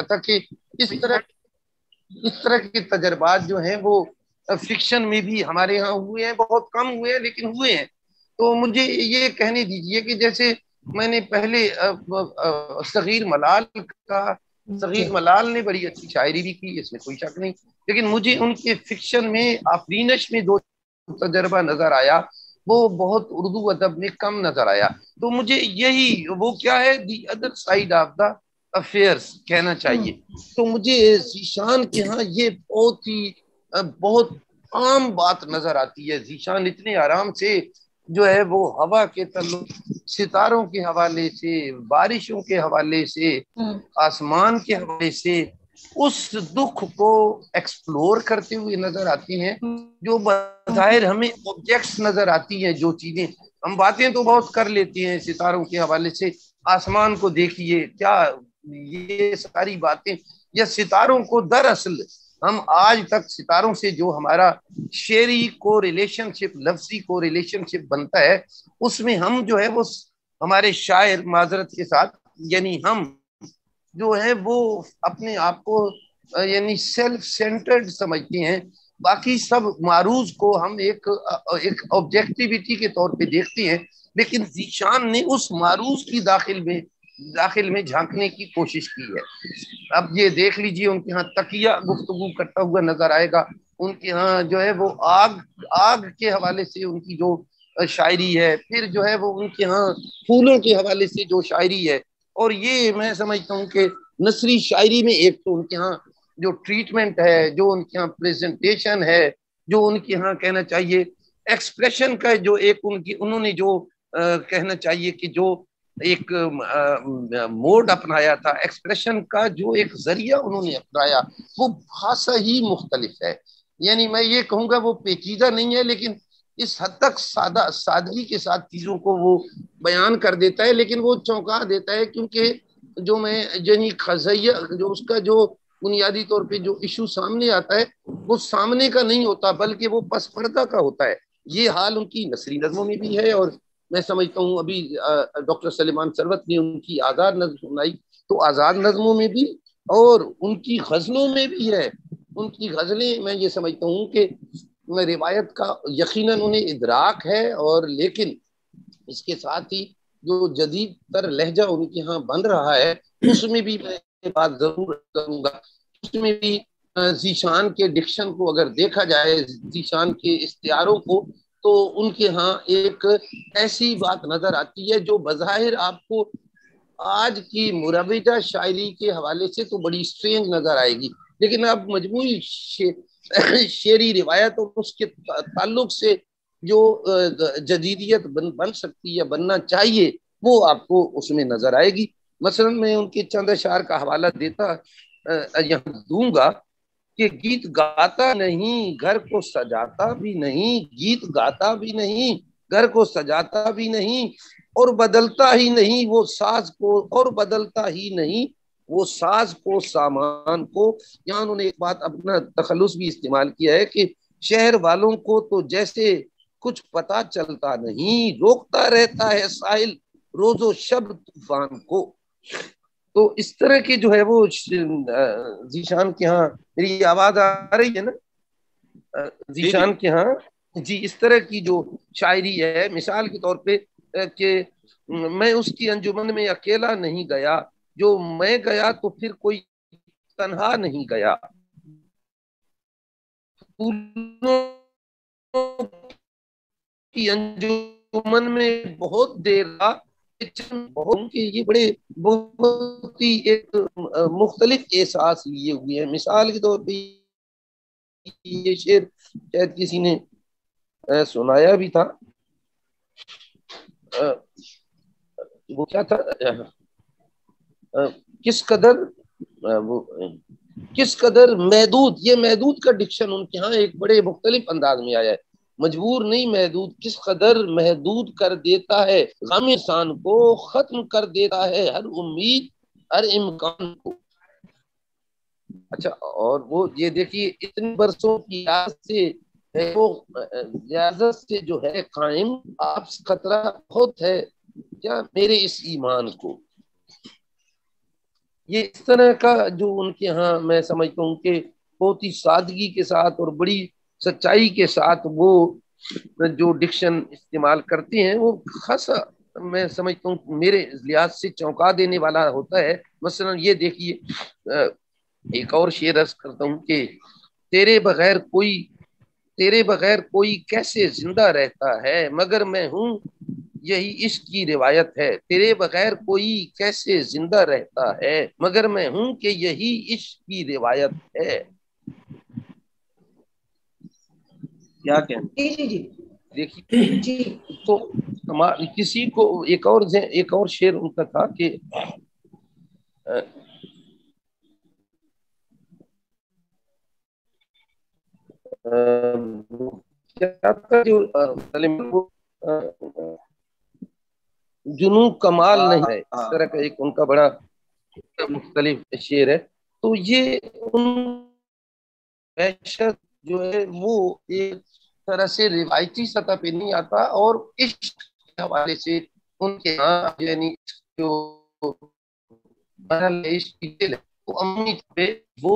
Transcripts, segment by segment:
تھا کہ اس طرح کے تجربات جو ہیں وہ فکشن میں بھی ہمارے ہاں ہوئے ہیں، بہت کم ہوئے ہیں لیکن ہوئے ہیں. تو مجھے یہ کہنے دیجئے کہ جیسے میں نے پہلے صغیر ملال نے بڑی اچھی شاعری بھی کی، اس میں کوئی شک نہیں، لیکن مجھے ان کے فکشن میں آفرینش میں جو تجربہ نظر آیا وہ بہت اردو ادب میں کم نظر آیا. تو مجھے یہی وہ کیا ہے، the other side of the affairs کہنا چاہیے. تو مجھے ذیشان کے ہاں یہ بہت عام بات نظر آتی ہے. ذیشان اتنے آرام سے جو ہے وہ ہوا کے تعلق، ستاروں کے حوالے سے، بارشوں کے حوالے سے، آسمان کے حوالے سے اس دکھ کو ایکسپلور کرتے ہوئے نظر آتی ہیں، جو بظاہر ہمیں آبجیکٹس نظر آتی ہیں. جو چیزیں ہم باتیں تو بہت کر لیتے ہیں ستاروں کے حوالے سے، آسمان کو دیکھیے، کیا یہ ساری باتیں یا ستاروں کو دراصل ہم آج تک ستاروں سے جو ہمارا شعری کو ریلیشن شپ، لفظی کو ریلیشن شپ بنتا ہے، اس میں ہم جو ہے وہ ہمارے شاعر معذرت کے ساتھ یعنی ہم جو ہے وہ اپنے آپ کو یعنی سیلف سینٹرڈ سمجھتے ہیں. باقی سب معروض کو ہم ایک آبجیکٹیویٹی کے طور پہ دیکھتے ہیں، لیکن ذیشان نے اس معروض کی داخل میں جھانکنے کی کوشش کی ہے. اب یہ دیکھ لیجئے ان کے ہاں تقیہ گفتگو کرتا ہوا نظر آئے گا، ان کے ہاں جو ہے وہ آگ کے حوالے سے ان کی جو شاعری ہے، پھر جو ہے وہ ان کے ہاں پھولوں کے حوالے سے جو شاعری ہے. اور یہ میں سمجھتا ہوں کہ نثری شاعری میں ایک تو ان کے ہاں جو ٹریٹمنٹ ہے، جو ان کے ہاں پریزنٹیشن ہے، جو ان کے ہاں کہنا چاہیے ایکسپریشن کا جو ایک انہوں نے جو کہنا چاہیے کہ جو ایک موڈ اپنایا تھا ایکسپریشن کا، جو ایک ذریعہ انہوں نے اپنایا، وہ خاصا ہی مختلف ہے. یعنی میں یہ کہوں گا وہ پیچیدہ نہیں ہے، لیکن اس حد تک سادگی کے ساتھ چیزوں کو وہ بیان کر دیتا ہے، لیکن وہ چونکا دیتا ہے. کیونکہ جو میں یعنی خزیہ جو اس کا جو بنیادی طور پہ جو ایشو سامنے آتا ہے وہ سامنے کا نہیں ہوتا، بلکہ وہ پس پردہ کا ہوتا ہے. یہ حال ان کی نثری نظموں میں بھی ہے، اور میں سمجھتا ہوں ابھی ڈاکٹر سلیمان ثروت نے ان کی آزاد نظم سنائی، تو آزاد نظموں میں بھی اور ان کی غزلوں میں بھی ہے. ان کی غزلیں میں یہ سمجھتا ہوں کہ روایت کا یقیناً انہیں ادراک ہے، اور لیکن اس کے ساتھ ہی جو جدید تر لہجہ ان کے ہاں بن رہا ہے، اس میں بھی میں یہ بات ضرور کروں گا، اس میں بھی ذیشان کے ڈکشن کو اگر دیکھا جائے، ذیشان کے استعاروں کو، تو ان کے ہاں ایک ایسی بات نظر آتی ہے جو بظاہر آپ کو آج کی مروجہ شاعری کے حوالے سے تو بڑی سٹرینج نظر آئے گی، لیکن اب مجموعی شعری روایت اور اس کے تعلق سے جو جدیدیت بن سکتی ہے، بننا چاہیے، وہ آپ کو اس میں نظر آئے گی. مثلا میں ان کے چند اشعار کا حوالہ یہاں دوں گا کہ گیت گاتا نہیں گھر کو سجاتا بھی نہیں، گیت گاتا بھی نہیں گھر کو سجاتا بھی نہیں، اور بدلتا ہی نہیں وہ ساز کو، اور بدلتا ہی نہیں وہ ساز کو سامان کو. یہاں انہوں نے ایک بات اپنا تخلص بھی استعمال کیا ہے کہ شہر والوں کو تو جیسے کچھ پتا چلتا نہیں، روکتا رہتا ہے ساحل روز و شب طوفان کو. تو اس طرح کی جو ہے وہ ذیشان کے ہاں، میری آواز آ رہی ہے نا ذیشان کے ہاں جی، اس طرح کی جو شاعری ہے، مثال کے طور پہ کہ میں اس کی انجمن میں اکیلا نہیں گیا، جو میں گیا تو پھر کوئی تنہا نہیں گیا، کی انجمن میں بہت دیر رہا، یہ بڑے بہت ہی ایک مختلف احساس لیے ہوئے ہیں. مثال کے طور پہ یہ شعر شاید کسی نے سنایا بھی تھا، وہ کیا تھا، کس قدر محدود، یہ محدود کا ڈکشن ان کے ہاں ایک بڑے مختلف انداز میں آیا ہے. مجبور نہیں محدود، کس قدر محدود کر دیتا ہے غم انسان کو، ختم کر دیتا ہے ہر امید ہر امکان کو. اچھا، اور وہ یہ دیکھیے اتنے برسوں کی یاد سے وہ ریاضت سے جو ہے قائم، آپ سے خطرہ بہت ہے کیا میرے اس ایمان کو. یہ اس طرح کا جو ان کے ہاں میں سمجھتا ہوں کہ بہت ہی سادگی کے ساتھ اور بڑی سچائی کے ساتھ وہ جو ڈکشن استعمال کرتے ہیں، وہ خاصا میں سمجھتا ہوں میرے لحاظ سے چونکا دینے والا ہوتا ہے. مثلا یہ دیکھیے، ایک اور شعر عرض کرتا ہوں کہ تیرے بغیر کوئی کیسے زندہ رہتا ہے، مگر میں ہوں یہی عشق کی روایت ہے. تیرے بغیر کوئی کیسے زندہ رہتا ہے، مگر میں ہوں کہ یہی عشق کی روایت ہے. کیا کہنا؟ جی جی دیکھیے جی تو کسی کو ایک اور شعر ان کا تھا کہ کیا تھا جو جنوں کمال نہیں ہے، اس طرح کا ایک ان کا بڑا مختلف شعر ہے. تو یہ ان وحشت جو ہے وہ ایک طرح سے روایتی سطح پہ نہیں آتا، اور عشق کے حوالے سے ان کے ہاں یعنی جو عشق کی دل ہے وہ عمومی پہ وہ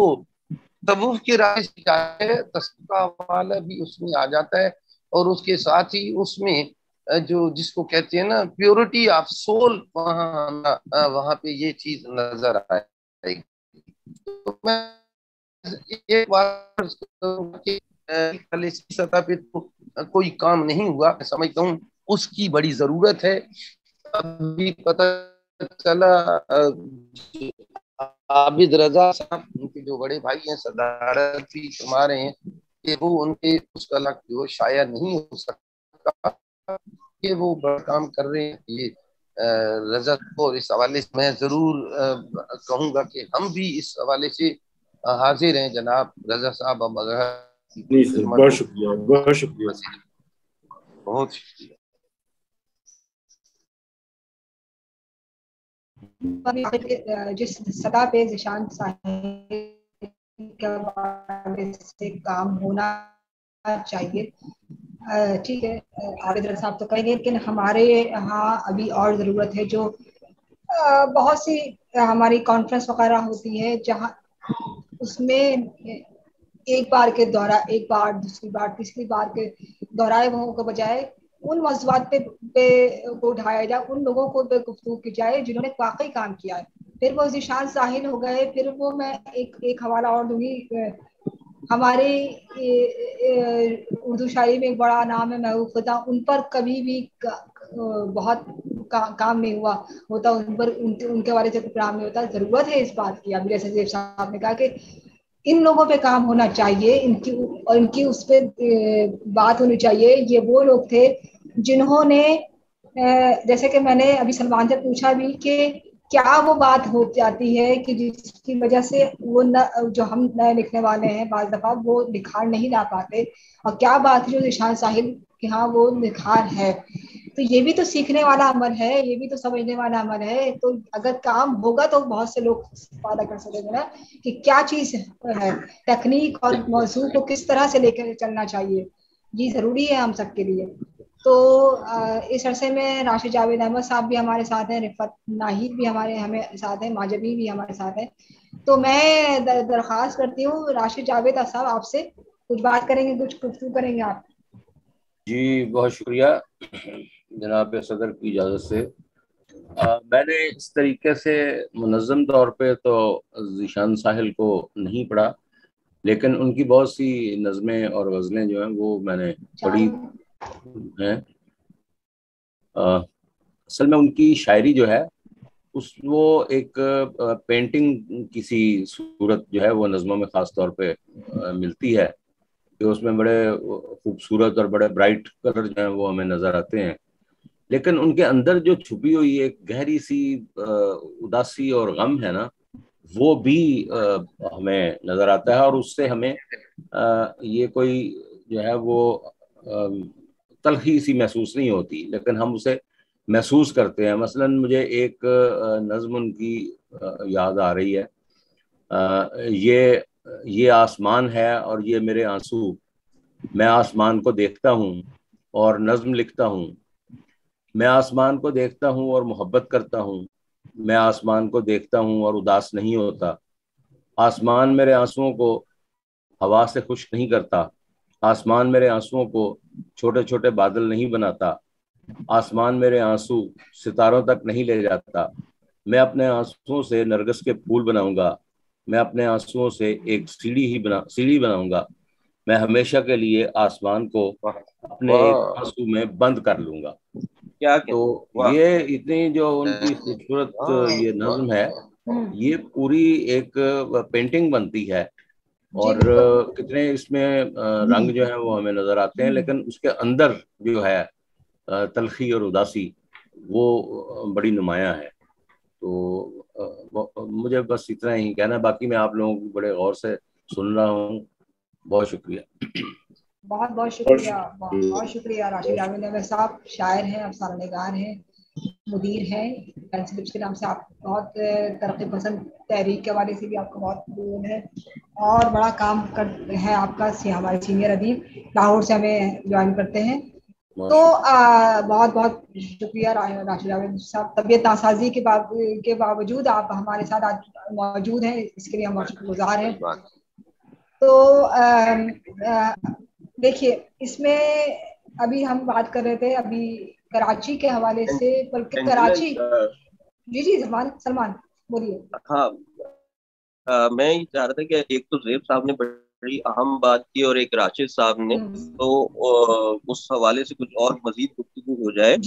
تصوف کے رائے سے جائے، تصوف کا حوالہ بھی اس میں آ جاتا ہے، اور اس کے ساتھ ہی اس میں جو جس کو کہتے ہیں نا پیورٹی آف سول، وہاں پہ یہ چیز نظر آئے گی. تو میں ایک بار سطح پہ تو کوئی کام نہیں ہوا، میں سمجھتا ہوں اس کی بڑی ضرورت ہے. ابھی پتہ چلا عابد رضا صاحب ان کے جو بڑے بھائی ہیں صدارت بھی فرما رہے ہیں کہ وہ ان کے اس کا لگ جو شائع نہیں ہو سکتا کہ وہ بڑا کام کر رہے ہیں. یہ رضا کو اس حوالے سے میں ضرور کہوں گا کہ ہم بھی اس حوالے سے حاضر ہیں جناب رضا صاحب. بہت شکریہ، بہت شکریہ. بہت شکریہ. جس سطح پہ ذیشان صاحب سے کام ہونا چاہیے، ٹھیک ہے عابد رضا صاحب تو کہیں گے، لیکن ہمارے یہاں ابھی اور ضرورت ہے. جو بہت سی ہماری کانفرنس وغیرہ ہوتی ہے جہاں اس میں ایک بار کے دورہ، ایک بار دوسری بار تیسری بار کے دہرائے وہ کو بجائے ان موضوعات پہ کو اٹھایا جائے، ان لوگوں کو پہ گفتگو کی جائے جنہوں نے واقعی کام کیا ہے. پھر وہ ذیشان ساحل ہو گئے، پھر وہ میں ایک حوالہ اور دوں گی. ہمارے اردو شاعری میں ایک بڑا نام ہے محبوب خدا، ان پر کبھی بھی بہت کام نہیں ہوا ہوتا، ان پر ان کے بارے سے پروگرام نہیں ہوتا. ضرورت ہے اس بات کی. ابھی جیسے زیب صاحب نے کہا کہ ان لوگوں پہ کام ہونا چاہیے، ان کی اس پہ بات ہونی چاہیے. یہ وہ لوگ تھے جنہوں نے جیسے کہ میں نے ابھی سلمان سے پوچھا بھی کہ کیا وہ بات ہو جاتی ہے کہ جس کی وجہ سے وہ جو ہم نئے لکھنے والے ہیں بعض دفعہ وہ نکھار نہیں لا پاتے، اور کیا بات ہے جو ذیشان ساحل کہ ہاں وہ نکھار ہے. تو یہ بھی تو سیکھنے والا عمل ہے، یہ بھی تو سمجھنے والا عمل ہے. تو اگر کام ہوگا تو بہت سے لوگ استفادہ کر سکیں گے نا کہ کیا چیز ہے، تکنیک اور موضوع کو کس طرح سے لے کر چلنا چاہیے. یہ ضروری ہے ہم سب کے لیے. تو اس عرصے میں راشد جاوید احمد صاحب بھی ہمارے ساتھ ہیں، رفت ناہید بھی ہمیں ساتھ ہیں، ماجبی بھی ہمارے ساتھ ہیں. تو میں درخواست کرتی ہوں راشد جاوید صاحب آپ سے کچھ بات کریں گے، کچھ گفتگو کریں گے آپ. جی بہت شکریہ جناب صدر کی اجازت سے. میں نے اس طریقے سے منظم طور پہ تو ذیشان ساحل کو نہیں پڑھا، لیکن ان کی بہت سی نظمیں اور غزلیں جو ہیں وہ میں نے پڑھی ہیں. اصل میں ان کی شاعری جو ہے وہ ایک پینٹنگ کسی صورت جو ہے وہ نظموں میں خاص طور پہ ملتی ہے کہ اس میں بڑے خوبصورت اور بڑے برائٹ کلر جو ہیں وہ ہمیں نظر آتے ہیں، لیکن ان کے اندر جو چھپی ہوئی ایک گہری سی اداسی اور غم ہے نا، وہ بھی ہمیں نظر آتا ہے، اور اس سے ہمیں یہ کوئی جو ہے وہ تلخی سی محسوس نہیں ہوتی، لیکن ہم اسے محسوس کرتے ہیں. مثلا مجھے ایک نظم ان کی یاد آ رہی ہے، یہ آسمان ہے اور یہ میرے آنسو، میں آسمان کو دیکھتا ہوں اور نظم لکھتا ہوں، میں آسمان کو دیکھتا ہوں اور محبت کرتا ہوں، मैं आसमान को देखता हूँ और उदास नहीं होता। आसमान मेरे आंसुओं को हवा से खुश नहीं करता। आसमान मेरे आंसुओं को छोटे छोटे बादल नहीं बनाता। आसमान मेरे आंसू सितारों तक नहीं ले जाता। मैं अपने आंसुओं से नरगिस के फूल बनाऊंगा। मैं अपने आंसुओं से एक सीढ़ी बनाऊंगा। मैं हमेशा के लिए आसमान को अपने एक आंसू में बंद कर लूंगा। क्या तो ये इतनी जो उनकी खूबसूरत ये नज्म है, ये पूरी एक पेंटिंग बनती है। और कितने इसमें रंग जो है वो हमें नजर आते हैं, लेकिन उसके अंदर जो है तलखी और उदासी वो बड़ी नुमायां है। तो मुझे बस इतना ही कहना है, बाकी मैं आप लोगों को बड़े गौर से सुन रहा हूँ। बहुत शुक्रिया। बहुत बहुत शुक्रिया, बहुत शुक्रिया राशिद जावेद अहमद साहब। शायर हैं, अफसानानिगार हैं, मुदीर हैं पेंसिलिप्स के नाम से। आप बहुत तरक्की पसंद तहरीक के हवाले से भी आपका बहुत वो है, और बड़ा काम कर है आपका। हमारे सीनियर अदीब लाहौर से हमें ज्वाइन करते हैं। तो बहुत बहुत शुक्रिया राशिद जावेद साहब। तबीयत नासाजी के बावजूद आप हमारे साथ आज मौजूद हैं, इसके लिए हम बहुत शुक्रगुजार हैं। तो देखिए, इसमें अभी हम बात कर रहे थे अभी कराची के हवाले से, बल्कि कराची। जी सलमान बोलिए। हाँ, मैं ये चाह रहा था कि एक तो ज़ेब साहब ने बड़ी अहम बात की और एक राशिद साहब ने, तो उस हवाले से कुछ और मजीद गुफ्तगू हो जाए।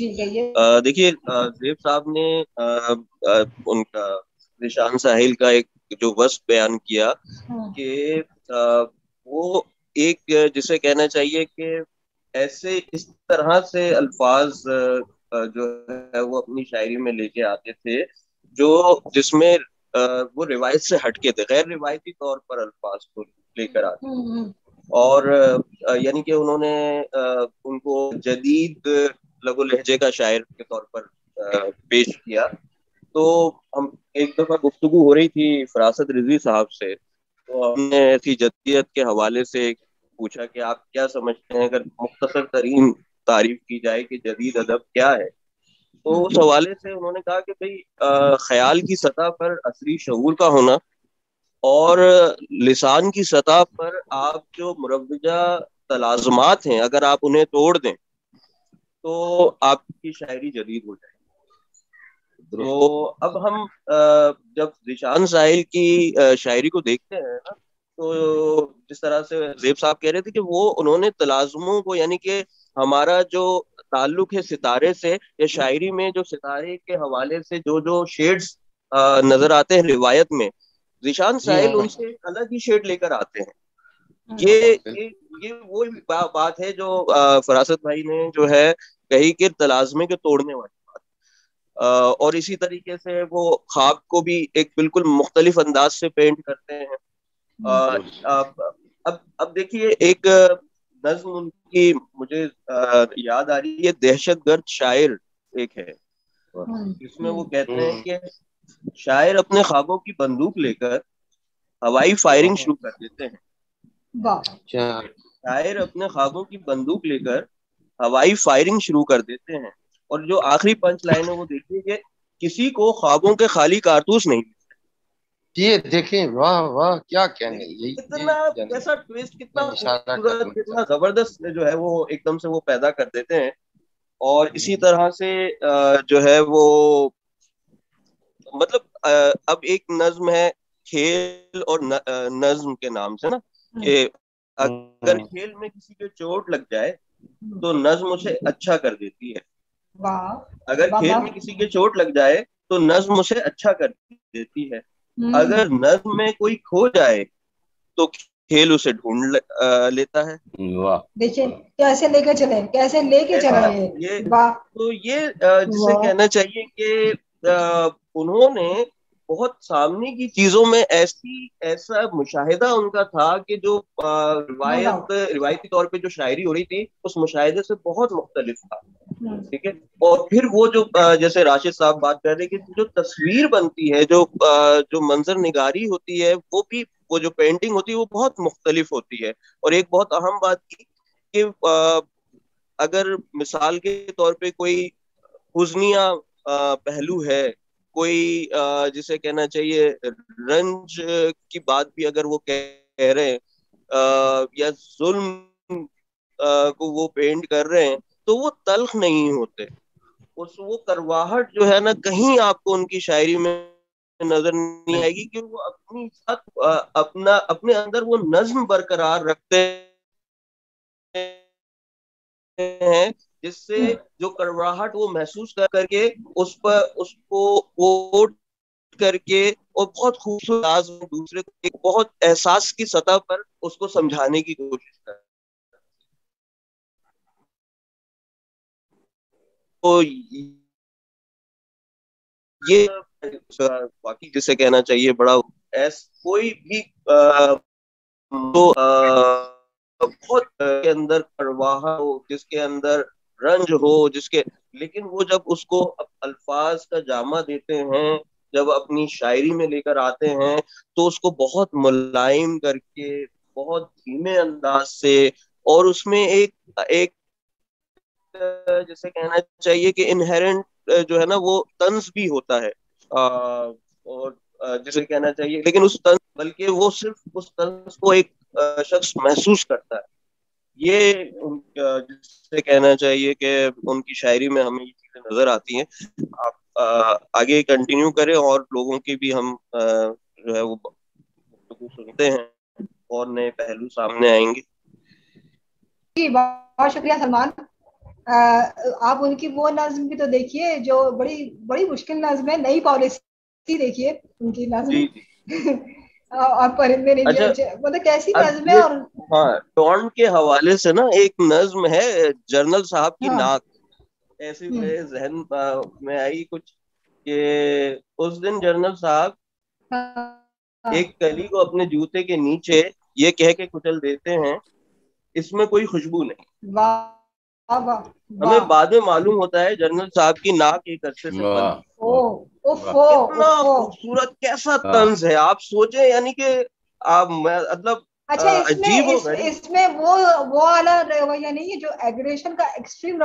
देखिए, ज़ेब साहब ने उनका निशान साहिल का एक जो वस्फ बयान किया कि वो एक जिसे कहना चाहिए कि ऐसे इस तरह से अल्फाज जो है वो अपनी शायरी में लेके आते थे जो जिसमें वो रिवायत से हटके थे, गैर रिवायती तौर पर अल्फाज को लेकर आते। और यानी कि उन्होंने उनको जदीद लघु लहजे का शायर के तौर पर पेश किया। तो हम एक दफा गुफ्तगू हो रही थी फरासत रिजवी साहब से, तो हमने ऐसी जदीयत के हवाले से पूछा कि आप क्या समझते हैं, अगर मुख्तसर तरीन तारीफ की जाए कि जदीद अदब क्या है, तो उस हवाले से उन्होंने कहा कि भाई ख्याल की सतह पर असरी शऊर का होना और लिसान की सतह पर आप जो मुरव्वजा तलाज़ुमात हैं अगर आप उन्हें तोड़ दें तो आपकी शायरी जदीद हो जाए। तो अब हम जब निशान साहिल की शायरी को देखते हैं ना, तो जिस तरह से ज़ेब साहब कह रहे थे कि वो उन्होंने तलाज़ुमों को, यानी कि हमारा जो ताल्लुक है सितारे से, या शायरी में जो सितारे के हवाले से जो जो शेड्स नजर आते हैं रिवायत में, निशान साहिल उनसे एक अलग ही शेड लेकर आते हैं। ये वो बात है जो फरासत भाई ने जो है कही कि तलाज़ुमे के तोड़ने वाली बात। और इसी तरीके से वो ख्वाब को भी एक बिल्कुल मुख्तलिफ अंदाज से पेंट करते हैं। अब देखिए, एक नज्म उनकी मुझे याद आ रही है, दहशतगर्द शायर एक है, इसमें वो कहते हैं कि शायर अपने ख्वाबों की बंदूक लेकर हवाई फायरिंग शुरू कर देते हैं। शायर अपने ख्वाबों की बंदूक लेकर हवाई फायरिंग शुरू कर देते हैं। और जो आखिरी पंच लाइन है वो देखिए कि किसी को ख्वाबों के खाली कारतूस नहीं। ये देखें, वाह वाह, क्या कहने, कितना कैसा ट्विस्ट, कितना जबरदस्त जो है वो एकदम से वो पैदा कर देते हैं। और इसी तरह से जो है वो मतलब अब एक नज्म है खेल और नज्म के नाम से ना, कि अगर खेल में किसी को चोट लग जाए तो नज्म उसे अच्छा कर देती है। अगर खेल में किसी के चोट लग जाए तो नज्म उसे अच्छा कर देती है। अगर नज्म में कोई खो जाए तो खेल उसे ढूंढ लेता है। देखिए कैसे लेके चले ये तो ये जिसे कहना चाहिए कि उन्होंने बहुत सामने की चीजों में ऐसा मुशाहिदा उनका था कि जो रिवायती तौर पे जो शायरी हो रही थी उस मुशाहिदे से बहुत मुख्तलिफ था। ठीक है। और फिर वो जो जैसे राशिद साहब बात कर रहे हैं कि जो तस्वीर बनती है, जो मंजर निगारी होती है, वो भी, वो जो पेंटिंग होती है वो बहुत मुख्तलिफ होती है। और एक बहुत अहम बात की कि अगर मिसाल के तौर पे कोई हुज़निया पहलू है کوئی جسے کہنا چاہیے رنج کی بات بھی اگر وہ کہہ رہے ہیں یا ظلم کو وہ پینٹ کر رہے ہیں تو وہ تلخ نہیں ہوتے. وہ کرواہٹ جو ہے نا کہیں آپ کو ان کی شاعری میں نظر نہیں آئے گی کہ وہ اپنی ساتھ اپنے اندر وہ نظم برقرار رکھتے ہیں جس سے جو کرواہٹ وہ محسوس کر کے اس کو کوٹ کر کے اور بہت خوبصورت دوسرے کو ایک بہت احساس کی سطح پر اس کو سمجھانے کی کوشش کرتے ہیں. تو یہ باقی جسے کہنا چاہیے بڑا کوئی بھی بہت کے اندر پرواہ ہو, جس کے اندر رنج ہو, لیکن وہ جب اس کو الفاظ کا جامع دیتے ہیں, جب اپنی شاعری میں لے کر آتے ہیں تو اس کو بہت ملائم کر کے بہت دھیمے انداز سے, اور اس میں ایک جیسے کہنا چاہیے کہ انہیرنٹ جو ہے نا وہ طنز بھی ہوتا ہے, اور جسے کہنا چاہیے لیکن اس طنز بلکہ وہ صرف اس طنز کو ایک شخص محسوس کرتا ہے. یہ جسے کہنا چاہیے کہ ان کی شاعری میں ہمیں یہ چیزیں نظر آتی ہیں. آپ آگے کنٹینیو کریں اور لوگوں کی بھی ہم جو ہے وہ سنتے ہیں اور نئے پہلو سامنے آئیں گے. جی بہت شکریہ سلمان. آپ ان کی وہ نظم بھی تو دیکھیے جو بڑی بڑی مشکل نظم ہے, نئی پالیسی دیکھیے ان کی نظم. اور پرندے نہیں مطلب کیسی نظم ہے. اور ہاں ٹون کے حوالے سے نا ایک نظم ہے جنرل صاحب کی ناک, ایسے میرے ذہن میں آئی کچھ کہ اس دن جنرل صاحب ایک کلی کو اپنے جوتے کے نیچے یہ کہہ کے کچل دیتے ہیں اس میں کوئی خوشبو نہیں. ہمیں بعد میں معلوم ہوتا ہے جنرل صاحب کی ناک ایک عرصے سے بند. کتنا خوبصورت کیسا طنز ہے, آپ سوچیں. یعنی کہ آپ مطلب اچھا اس میں وہ والا رویہ نہیں ہے جو ایگریشن کا ایکسٹریم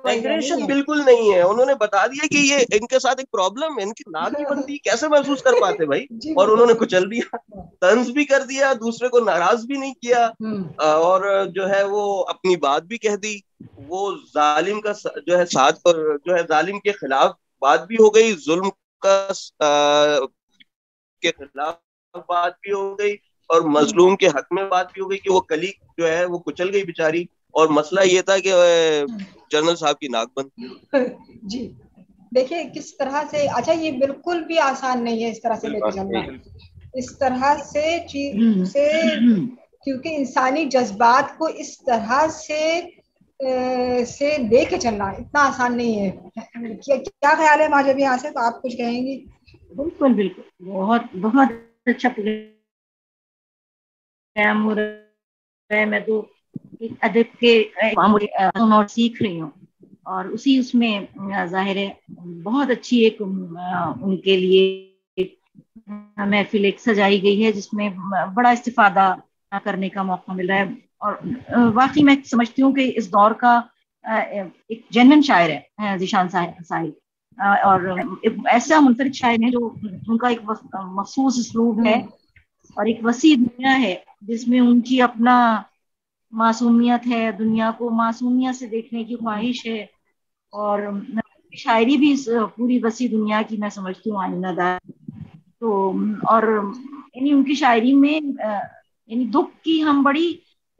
ایگریشن بالکل نہیں ہے. انہوں نے بتا دیا کہ یہ ان کے ساتھ ایک پرابلم ہے, ان کی ناک نہیں بنتی, کیسے محسوس کر پاتے بھائی, اور انہوں نے کچل دیا, طنز بھی کر دیا, دوسرے کو ناراض بھی نہیں کیا, اور جو ہے وہ اپنی بات بھی کہہ دی. وہ ظالم کا جو ہے ساتھ پر جو ہے ظالم کے خلاف بات بھی ہو گئی, ظلم کے خلاف بات بھی ہو گئی, اور مظلوم کے حق میں بات بھی ہو گئی کہ وہ کلی جو ہے وہ کچل گئی بیچاری, اور مسئلہ یہ تھا کہ جنرل صاحب کی ناک بند. جی دیکھیے کس طرح سے. اچھا یہ بالکل بھی آسان نہیں ہے اس طرح سے لے کے چلنا, اس طرح سے کیونکہ انسانی جذبات کو اس طرح سے لے کے چلنا اتنا آسان نہیں ہے. کیا خیال ہے ماجبی یہاں سے, تو آپ کچھ کہیں گی؟ بالکل بالکل, بہت بہت اچھا پروگرام ہو رہا ہے. میں تو ادب کے اور سیکھ رہی ہوں, اور اس میں ظاہر ہے بہت اچھی ایک ان کے لیے محفل ایک سجائی گئی ہے جس میں بڑا استفادہ کرنے کا موقع مل رہا ہے. اور واقعی میں سمجھتی ہوں کہ اس دور کا ایک جنن شاعر ہے ذیشان ساحل, اور ایسا منفرد شاعر ہے جو ان کا ایک مخصوص اسلوب ہے اور ایک وسیع دنیا ہے جس میں ان کی اپنا معصومیت ہے, دنیا کو معصومیت سے دیکھنے کی خواہش ہے, اور شاعری بھی اس پوری وسیع دنیا کی میں سمجھتی ہوں آئینہ دار. تو اور یعنی ان کی شاعری میں یعنی دکھ کی ہم بڑی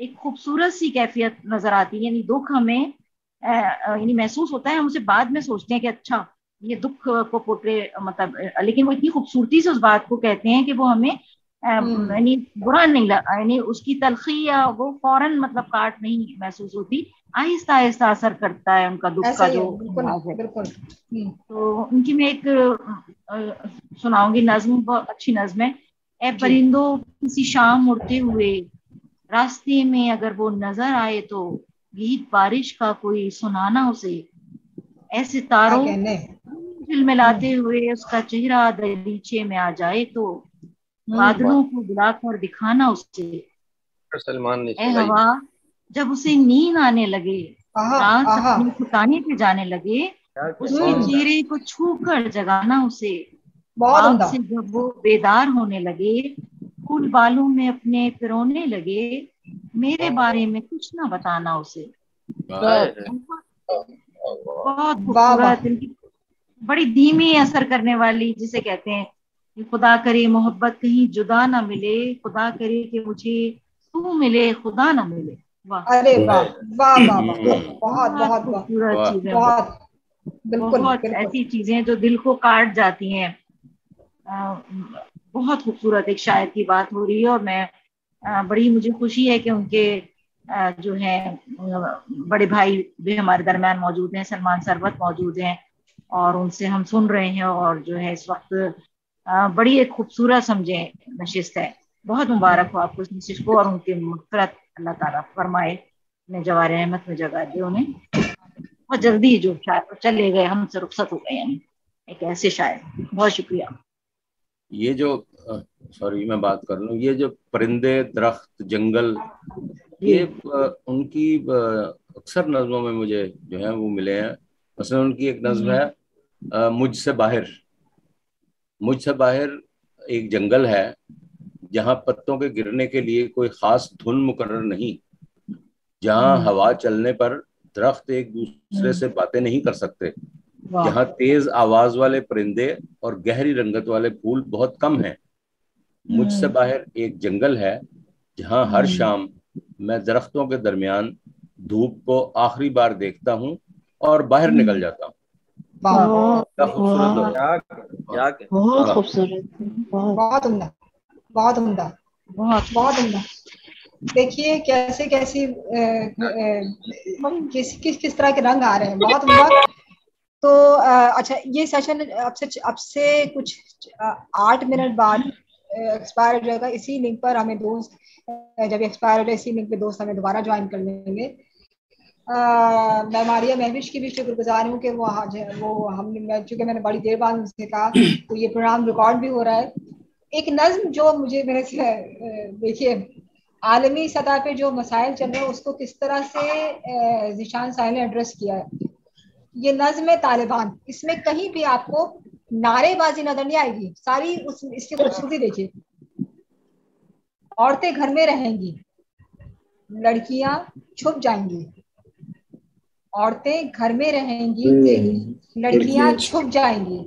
ایک خوبصورت سی کیفیت نظر آتی ہے. یعنی دکھ ہمیں یعنی محسوس ہوتا ہے, ہم اسے بعد میں سوچتے ہیں کہ اچھا یہ دکھ کو پورٹرے مطلب, لیکن وہ اتنی خوبصورتی سے اس بات کو کہتے ہیں کہ وہ ہمیں یعنی برا نہیں لگا, یعنی اس کی تلخی یا وہ فوراً مطلب کاٹ نہیں محسوس ہوتی, آہستہ آہستہ اثر کرتا ہے ان کا دکھ کا جو ہے. تو ان کی میں ایک سناؤں گی نظم, بہت اچھی نظم ہے. اے پرندوں کسی شام اڑتے ہوئے راستے میں اگر وہ نظر آئے تو گیت بارش کا کوئی سنانا اسے, ایسے تاروں دل ملاتے ہوئے اس کا چہرہ دریچے میں آ جائے تو بادلوں کو بلا کر دکھانا اسے. اے ہوا جب اسے نیند آنے لگے, رات اپنے ٹھکانے پہ جانے لگے उसके चेहरे को छू कर जगाना उसे, बहुत ख्वाब उम्दा। से जब वो बेदार होने लगे, फूल बालों में अपने पिरोने लगे, मेरे बारे में कुछ ना बताना उसे। बहुत वाह वाह। खूबसूरत, इनकी बड़ी धीमी असर करने वाली, जिसे कहते हैं कि खुदा करे मोहब्बत कहीं जुदा ना मिले, खुदा करे कि मुझे तू मिले, खुदा ना मिले। वाह, अरे वाह वाह वाह वाह, बहुत बहुत बहुत खूबसूरत बहुत चीजें, बहुत, बिल्कुल बहुत बिल्कुल। ऐसी चीजें जो दिल को काट जाती हैं। बहुत खूबसूरत एक शायर की बात हो रही है, और मैं बड़ी मुझे खुशी है कि उनके जो है बड़े भाई भी हमारे दरम्यान मौजूद हैं, सलमान सरवत मौजूद हैं, और उनसे हम सुन रहे हैं। और जो है इस वक्त बड़ी एक खूबसूरत समझे नशिस्त है। बहुत मुबारक हो आपको इस नशिस्त को, और उनकी मग़फ़िरत अल्लाह ताला फरमाए, अपने जवार रहमत में जगह दे उन्हें। बहुत जल्दी जो शायर चले गए, हमसे रुखसत हो गए, यानी एक ऐसे शायर। बहुत शुक्रिया। ये जो सॉरी मैं बात कर लूँ, ये जो परिंदे, दरख्त, जंगल, ये उनकी अक्सर नज़मों में मुझे जो है वो मिले हैं। मसलन उनकी एक नज़्म है मुझसे बाहर। मुझसे बाहर एक जंगल है जहाँ पत्तों के गिरने के लिए कोई ख़ास धुन मुकर्रर नहीं, जहाँ हवा चलने पर दरख्त एक दूसरे से बातें नहीं कर सकते, जहाँ तेज आवाज वाले परिंदे और गहरी रंगत वाले फूल बहुत कम हैं। मुझसे बाहर एक जंगल है जहाँ हर शाम मैं दरख्तों के दरमियान धूप को आखिरी बार देखता हूँ और बाहर निकल जाता हूँ। बहुत खूबसूरत, बहुत उम्दा, बहुत उम्दा, बहुत उम्दा। देखिए कैसे कैसी किस तरह के रंग आ रहे हैं, बहुत उम्दा। तो अच्छा, ये सेशन अब से कुछ 8 मिनट बाद एक्सपायर हो जाएगा। इसी लिंक पर हमें दोस्त, जब एक्सपायर हो जाए इसी लिंक पे दोस्त हमें दोबारा ज्वाइन कर लेंगे। मैं मारिया महविश की भी शुक्रगुजार हूँ कि चूंकि मैंने बड़ी देर बाद उनसे कहा, तो ये प्रोग्राम रिकॉर्ड भी हो रहा है। एक नज्म जो मुझे मेरे से देखिए आलमी सतह पे जो मसाइल चल रहे हैं उसको किस तरह से ज़ीशान साहिल ने एड्रेस किया है। ये नज्म है तालिबान। इसमें कहीं भी आपको नारेबाजी नजर नहीं आएगी, सारी इसकी खूबसूरती देखिए। औरतें घर में रहेंगी, लड़कियां छुप जाएंगी। औरतें घर में रहेंगी, लड़कियां छुप जाएंगी।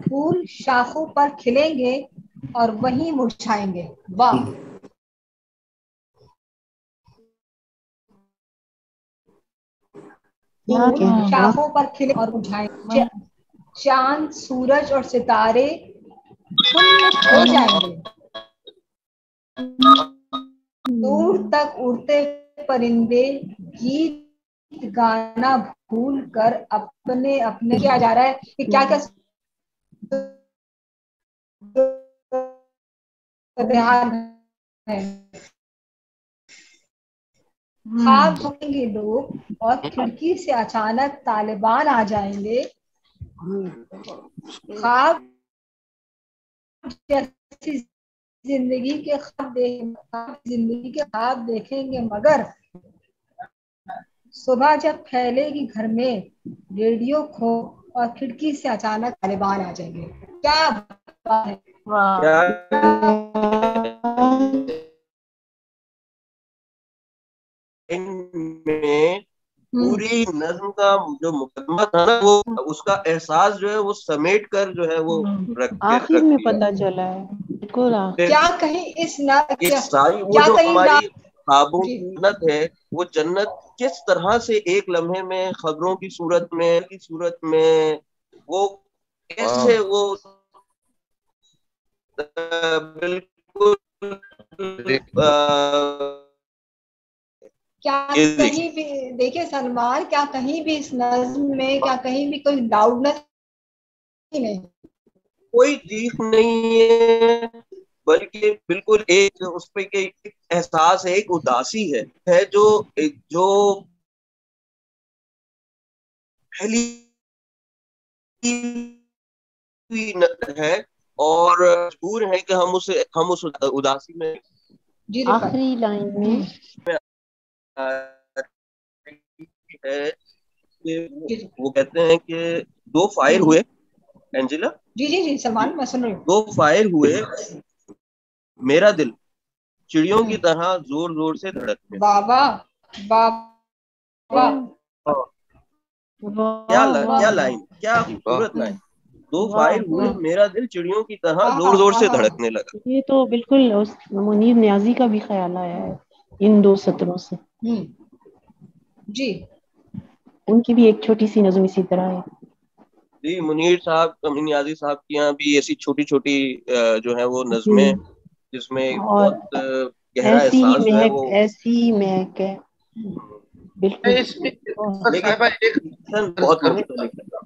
फूल शाखों पर खिलेंगे और वहीं मुरझाएंगे। वाह, शाखों पर खिले और मुरझाएंगे। चांद, सूरज और सितारे खुल खो जाएंगे। दूर तक उड़ते परिंदे गीत गाना भूल कर अपने अपने किया जा रहा है कि क्या क्या है। ख्वाब होंगे लोग और खिड़की से अचानक तालिबान आ जाएंगे। ख्वाब जैसी जिंदगी के ख्वाब देखेंगे, मगर सुबह जब फैलेगी घर में रेडियो खो और खिड़की से अचानक तालिबान आ जाएंगे। क्या बात है। में पूरी नज्म का जो मुकदमा था ना, वो उसका एहसास जो है वो समेट कर जो है वो आखिर में पता चला है। बिल्कुल क्या कहीं इस सारी वो जो हमारी ख्वाबों की जन्नत है, वो जन्नत किस तरह से एक लम्हे में खबरों की सूरत में वो कैसे वो बिल्कुल क्या कहीं भी देखिए सलमान, क्या कहीं भी इस नज्म में क्या कहीं भी कोई लाउडनेस नहीं, कोई चीख नहीं है, बल्कि बिल्कुल एक उस पे के एहसास है, एक उदासी है जो पहली है और मजबूर है कि हम उस उदासी में आखिरी लाइन में है کہ وہ کہتے ہیں کہ 2 فائر ہوئے. اینجلا جی جی جی سلمان میں سن رہی ہوں. 2 فائر ہوئے میرا دل چڑیوں کی طرح زور زور سے دھڑکنے. بابا بابا کیا لائن, کیا خوبصورت لائن. 2 فائر ہوئے میرا دل چڑیوں کی طرح زور زور سے دھڑکنے لگا. یہ تو بالکل منیر نیازی کا بھی خیال آیا ہے ان 2 سطروں سے. جی ان کی بھی ایک چھوٹی سی نظم اسی طرح ہے. جی منیر صاحب, منیر نیازی صاحب کی یہاں بھی ایسی چھوٹی چھوٹی جو ہے وہ نظمیں جس میں بہت گہرا احساس جو ہے وہ ایسی مہک ہے بالکل. اس میں صاحبہ ایک بہت کروں مختلف ہے.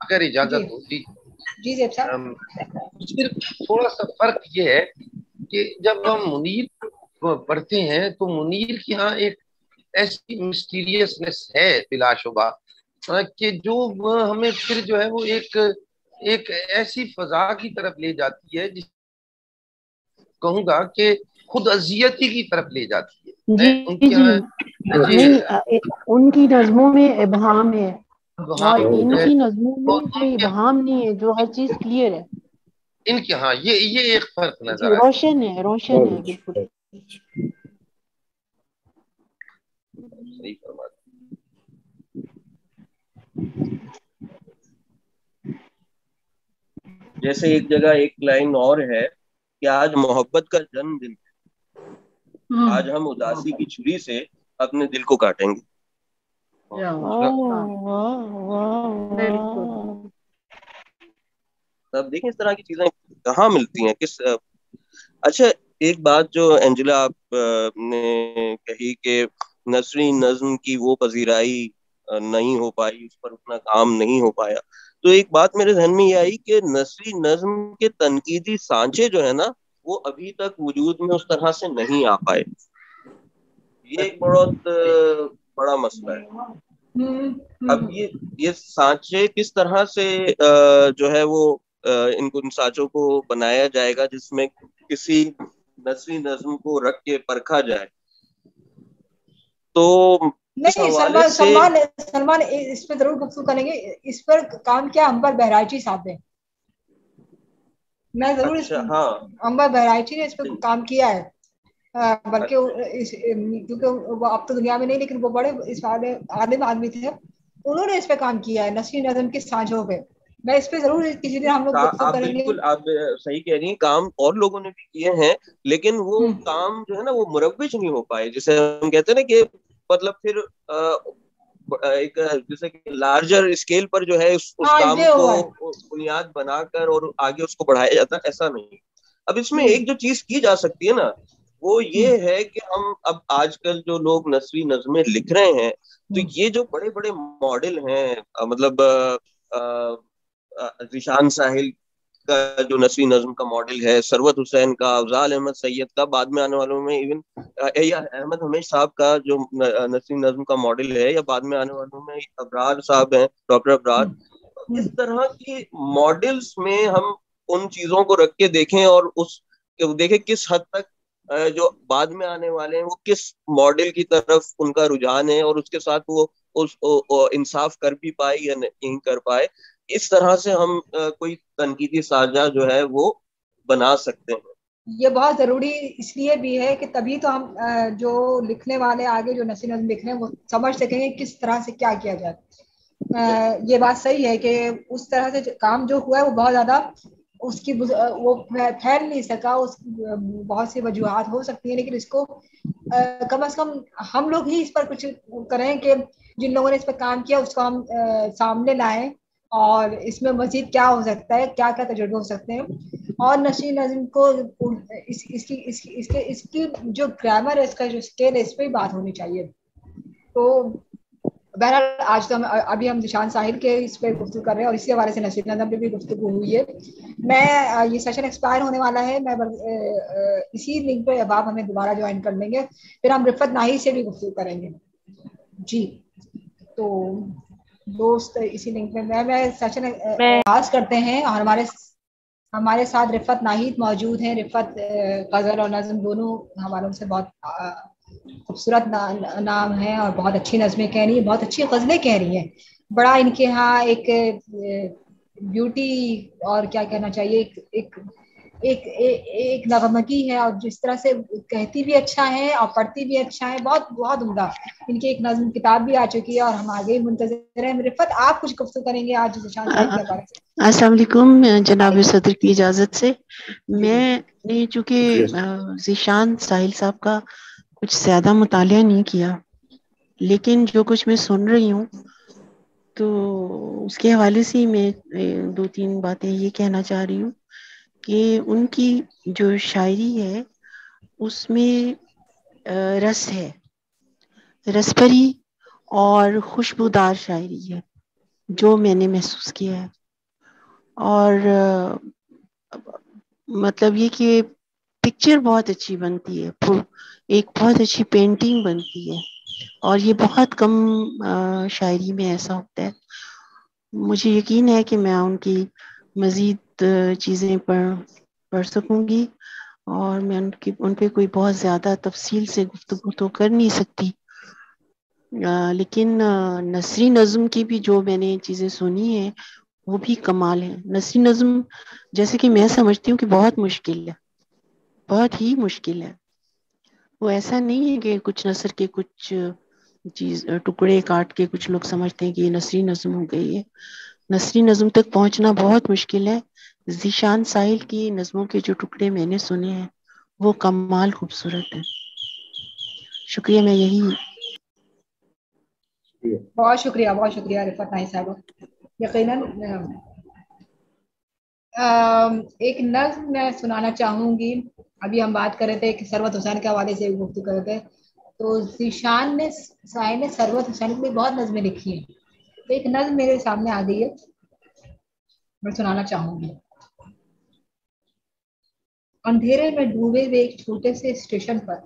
اگر اجازت ہو. جی جی زیب صاحب, صرف تھوڑا سا فرق یہ ہے کہ جب ہم منیر پڑھتے ہیں تو منیر کی یہاں ایک ایسی مسٹیریسنس ہے بلا شبہ کہ جو ہمیں پھر جو ہے وہ ایک ایسی فضا کی طرف لے جاتی ہے جس کہوں گا کہ خود اذیتی کی طرف لے جاتی ہے. جی نہیں, ان کی نظموں میں ابہام ہے اور ان کی نظموں میں کوئی ابہام نہیں ہے, جو ہر چیز کلیئر ہے. ان کے ہاں یہ ایک فرق نظر آتا ہے. روشن ہے بالکل. صحیح فرمایا. جیسے ایک جگہ ایک لائن اور ہے کہ آج محبت کا جنم دن ہے, آج ہم اداسی کی چھری سے اپنے دل کو کاٹیں گے. تب دیکھیں اس طرح کی چیزیں کہاں ملتی ہیں کس. اچھا ایک بات جو اینجلا آپ نے کہی کہ نثری نظم کی وہ پذیرائی نہیں ہو پائی, اس پر اتنا کام نہیں ہو پایا, تو ایک بات میرے ذہن میں یہ آئی کہ نثری نظم کے تنقیدی سانچے جو ہے نا وہ ابھی تک وجود میں اس طرح سے نہیں آ پائے. یہ ایک بہت بڑا مسئلہ ہے. اب یہ سانچے کس طرح سے جو ہے وہ ان سانچوں کو بنایا جائے گا جس میں کسی نثری نظم کو رکھ کے پرکھا جائے. تو نہیں سلمان اس پہ ضرور گفتگو کریں گے. اس پر کام کیا انبر بہرائچی صاحب نے, میں ضرور انبر بہرائچی نے اس پہ کام کیا ہے, بلکہ کیونکہ وہ اب تو دنیا میں نہیں لیکن وہ بڑے اس عالم آدمی تھے, انہوں نے اس پہ کام کیا ہے نثری نظم کے سانچوں پہ. میں اس پہ ضرور کسی دن ہم لوگ گفتگو کریں گے. بالکل آپ صحیح کہہ رہی ہیں, کام اور لوگوں نے بھی کیے ہیں لیکن وہ کام جو ہے نا وہ مروج نہیں ہو پائے, جسے ہم کہتے ہیں نا کہ مطلب پھر ایک جیسے کہ لارجر اسکیل پر جو ہے اس کام کو بنیاد بنا کر اور آگے اس کو بڑھایا جاتا ہے, ایسا نہیں. اب اس میں ایک جو چیز کی جا سکتی ہے نا وہ یہ ہے کہ ہم اب آج کل جو لوگ نثری نظمیں لکھ رہے ہیں تو یہ جو بڑے بڑے ماڈل ہیں, مطلب ذیشان ساحل کا جو نثری نظم کا ماڈل ہے, ثروت حسین کا, افضال احمد سید کا, بعد میں آنے والوں میں ایون احمد حمیش صاحب کا جو نثری نظم کا ماڈل ہے, یا بعد میں آنے والوں میں ابرار صاحب ہیں, ڈاکٹر ابرار. اس طرح کی ماڈلز میں ہم ان چیزوں کو رکھ کے دیکھیں اور اس دیکھیں کس حد تک جو بعد میں آنے والے ہیں وہ کس ماڈل کی طرف ان کا رجحان ہے اور اس کے ساتھ وہ انصاف کر بھی پائے یا نہیں کر پائے. اس طرح سے ہم کوئی تنقیدی سانچہ جو ہے وہ بنا سکتے ہیں. یہ بہت ضروری اس لیے بھی ہے کہ تبھی تو ہم جو لکھنے والے آگے جو نثری نظم لکھ رہے ہیں وہ سمجھ سکیں گے کس طرح سے کیا کیا جائے. یہ بات صحیح ہے کہ اس طرح سے کام جو ہوا ہے وہ بہت زیادہ اس کی وہ پھیل نہیں سکا, اس بہت سی وجوہات ہو سکتی ہیں, لیکن اس کو کم از کم ہم لوگ ہی اس پر کچھ کریں کہ جن لوگوں نے اس پہ کام کیا اس کو ہم سامنے لائیں اور اس میں مزید کیا ہو سکتا ہے, کیا کیا تجربے ہو سکتے ہیں. اور نثری نظم کو اس کی جو گرامر ہے, اس کا جو اسکیل ہے, اس پہ بات ہونی چاہیے. تو بہرحال آج تو ابھی ہم ذیشان ساحل کے اس پہ گفتگو کر رہے ہیں اور اسی حوالے سے نثری نظم پہ بھی گفتگو ہوئی ہے. میں یہ سیشن ایکسپائر ہونے والا ہے, میں اسی لنک پہ اب آپ ہمیں دوبارہ جوائن کر لیں گے, پھر ہم رفت ناہی سے بھی گفتگو کریں گے. جی تو دوست اسی لنک میں سیشن آغاز کرتے ہیں اور ہمارے ساتھ رفت ناہید موجود ہیں. رفت غزل اور نظم دونوں حوالوں سے بہت خوبصورت نام ہے اور بہت اچھی نظمیں کہہ رہی ہیں, بہت اچھی غزلیں کہہ رہی ہیں. बड़ा इनके यहाँ एक ब्यूटी और क्या कहना चाहिए, एक नगमगी है, और जिस तरह से कहती भी अच्छा है और पढ़ती भी अच्छा है, बहुत बहुत उम्दा। इनकी एक नज़्म किताब भी आ चुकी है और हम आगे मुंतज़िर हैं। रिफत, आप कुछ गुफ्तगू करेंगे आज ज़ीशान साहिब के बारे में? अस्सलाम वालेकुम जनाब सदर की इजाज़त से मैंने चूँकि ज़ीशान साहिल साहब का कुछ ज़्यादा मुतालिया नहीं किया, लेकिन जो कुछ मैं सुन रही हूँ तो उसके हवाले से मैं 2-3 बातें ये कहना चाह रही हूँ कि उनकी जो शायरी है उसमें रस है, रस भरी और खुशबूदार शायरी है जो मैंने महसूस किया है। और मतलब ये कि पिक्चर बहुत अच्छी बनती है, एक बहुत अच्छी पेंटिंग बनती है, और ये बहुत कम शायरी में ऐसा होता है। मुझे यकीन है कि मैं उनकी मज़ीद चीज़ें पढ़ सकूंगी, और मैं उन पे कोई बहुत ज़्यादा तफसील से गुफ्तगू तो कर नहीं सकती, लेकिन नसरी नज़्म की भी जो मैंने चीज़ें सुनी है वो भी कमाल है। नसरी नज़्म जैसे कि मैं समझती हूँ कि बहुत मुश्किल है, बहुत ही मुश्किल है। वो ऐसा नहीं है कि कुछ नसर के कुछ चीज टुकड़े काट के कुछ लोग समझते हैं कि ये नसरी नज़्म हो गई है। नसरी नज़्म तक पहुंचना बहुत मुश्किल है। ज़ीशान साहिल की नज़्मों के जो टुकड़े मैंने सुने हैं वो कमाल खूबसूरत है। शुक्रिया, मैं यही। बहुत शुक्रिया रिफत नाई साहब। यकीनन एक नज़्म मैं सुनाना चाहूंगी। अभी हम बात कर रहे थे कि सरवत हुसैन के हवाले से गुफ्तगू कर रहे थे, तो ज़ीशान साहिल ने सरवत हुसैन की बहुत नज़में लिखी हैं। तो एक नज़्म मेरे सामने आ गई है, मैं सुनाना चाहूंगी। अंधेरे में डूबे हुए एक छोटे से स्टेशन पर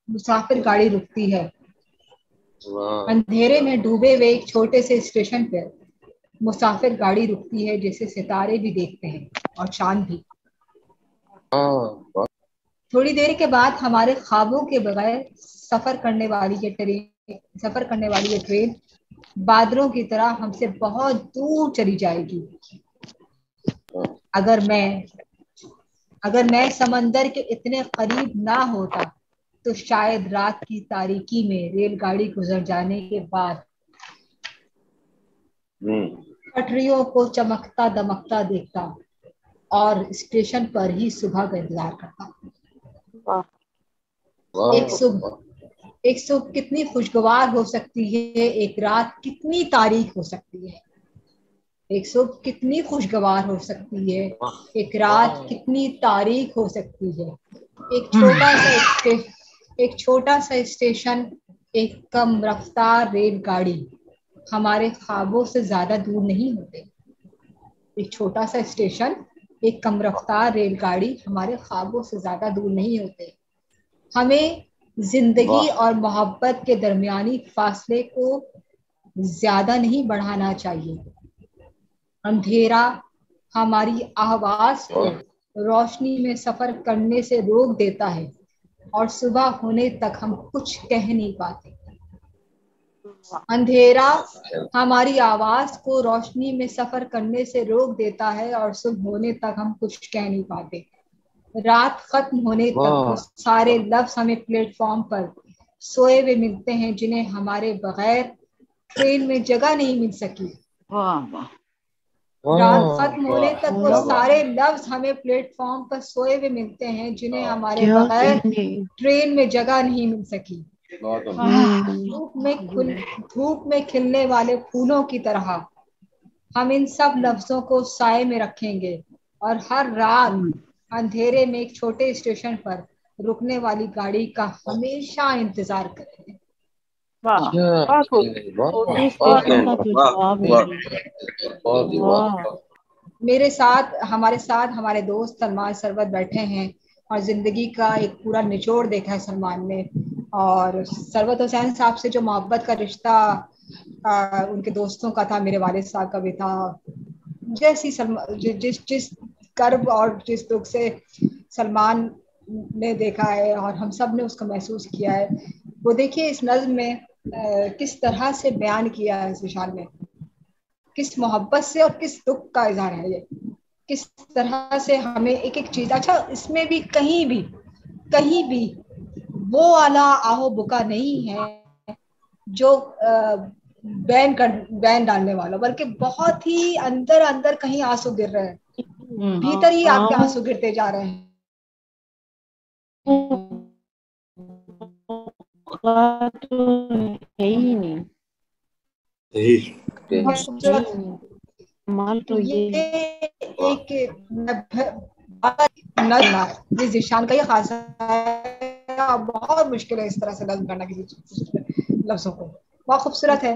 मुसाफिर गाड़ी रुकती है। अंधेरे में डूबे हुए एक छोटे से स्टेशन पर मुसाफिर गाड़ी रुकती है, जैसे सितारे भी देखते हैं और चांद भी। थोड़ी देर के बाद हमारे ख्वाबों के बगैर सफर करने वाली ये ट्रेन बादलों की तरह हमसे बहुत दूर चली जाएगी। अगर मैं समंदर के इतने करीब ना होता तो शायद रात की तारीकी में रेलगाड़ी गुजर जाने के बाद पटरियों को चमकता दमकता देखता और स्टेशन पर ही सुबह का इंतजार करता। एक सुबह कितनी खुशगवार हो सकती है, एक रात कितनी तारीख हो सकती है। एक सुबह कितनी खुशगवार हो सकती है, एक रात कितनी तारीख हो सकती है। एक छोटा सा स्टेशन, एक कम रफ्तार रेलगाड़ी हमारे ख्वाबों से ज्यादा दूर नहीं होते। एक छोटा सा स्टेशन, एक कम रफ्तार रेलगाड़ी हमारे ख्वाबों से ज्यादा दूर नहीं होते। हमें जिंदगी और मोहब्बत के दरमियानी फासले को ज्यादा नहीं बढ़ाना चाहिए। अंधेरा हमारी आवाज को रोशनी में सफर करने से रोक देता है और सुबह होने तक हम कुछ कह नहीं पाते। अंधेरा हमारी आवाज को रोशनी में सफर करने से रोक देता है और सुबह होने तक हम कुछ कह नहीं पाते। रात खत्म होने तक वो सारे लफ्ज हमें प्लेटफॉर्म पर सोए हुए मिलते हैं जिन्हें हमारे बगैर ट्रेन में जगह नहीं मिल सकी। रात खत्म होने तक वो सारे लफ्ज हमें प्लेटफॉर्म पर सोए हुए मिलते हैं जिन्हें हमारे बगैर ट्रेन में जगह नहीं मिल सकी। धूप में खिलने वाले फूलों की तरह हम इन सब लफ्जों को साए में रखेंगे और हर रात अंधेरे में एक छोटे स्टेशन पर रुकने वाली गाड़ी का हमेशा इंतजार करेंगे। हमारे साथ हमारे दोस्त सलमान सरवत बैठे हैं और जिंदगी का एक पूरा निचोड़ देखा है सलमान ने। और सरवत हुसैन साहब से जो मोहब्बत का रिश्ता उनके दोस्तों का था, मेरे वालिद साहब का भी था। जैसी जिस कर्ब और जिस दुख से सलमान ने देखा है और हम सब ने उसको महसूस किया है, वो देखिए इस नज़्म में किस तरह से बयान किया है जिशान ने, किस मोहब्बत से और किस दुख का इजहार है ये, किस तरह से हमें एक एक चीज, अच्छा इसमें भी कहीं भी वो वाला आहो बुका नहीं है जो बैन डालने वाला, बल्कि बहुत ही अंदर अंदर कहीं आंसू गिर रहे हैं, भीतर ही आपके आंसू गिरते जा रहे हैं। है ही नहीं माल तो ये एक जिस जिशान का ये खासा है, बहुत मुश्किल है इस तरह से नज़्म करना किसी लफ्जों को, बहुत खूबसूरत है।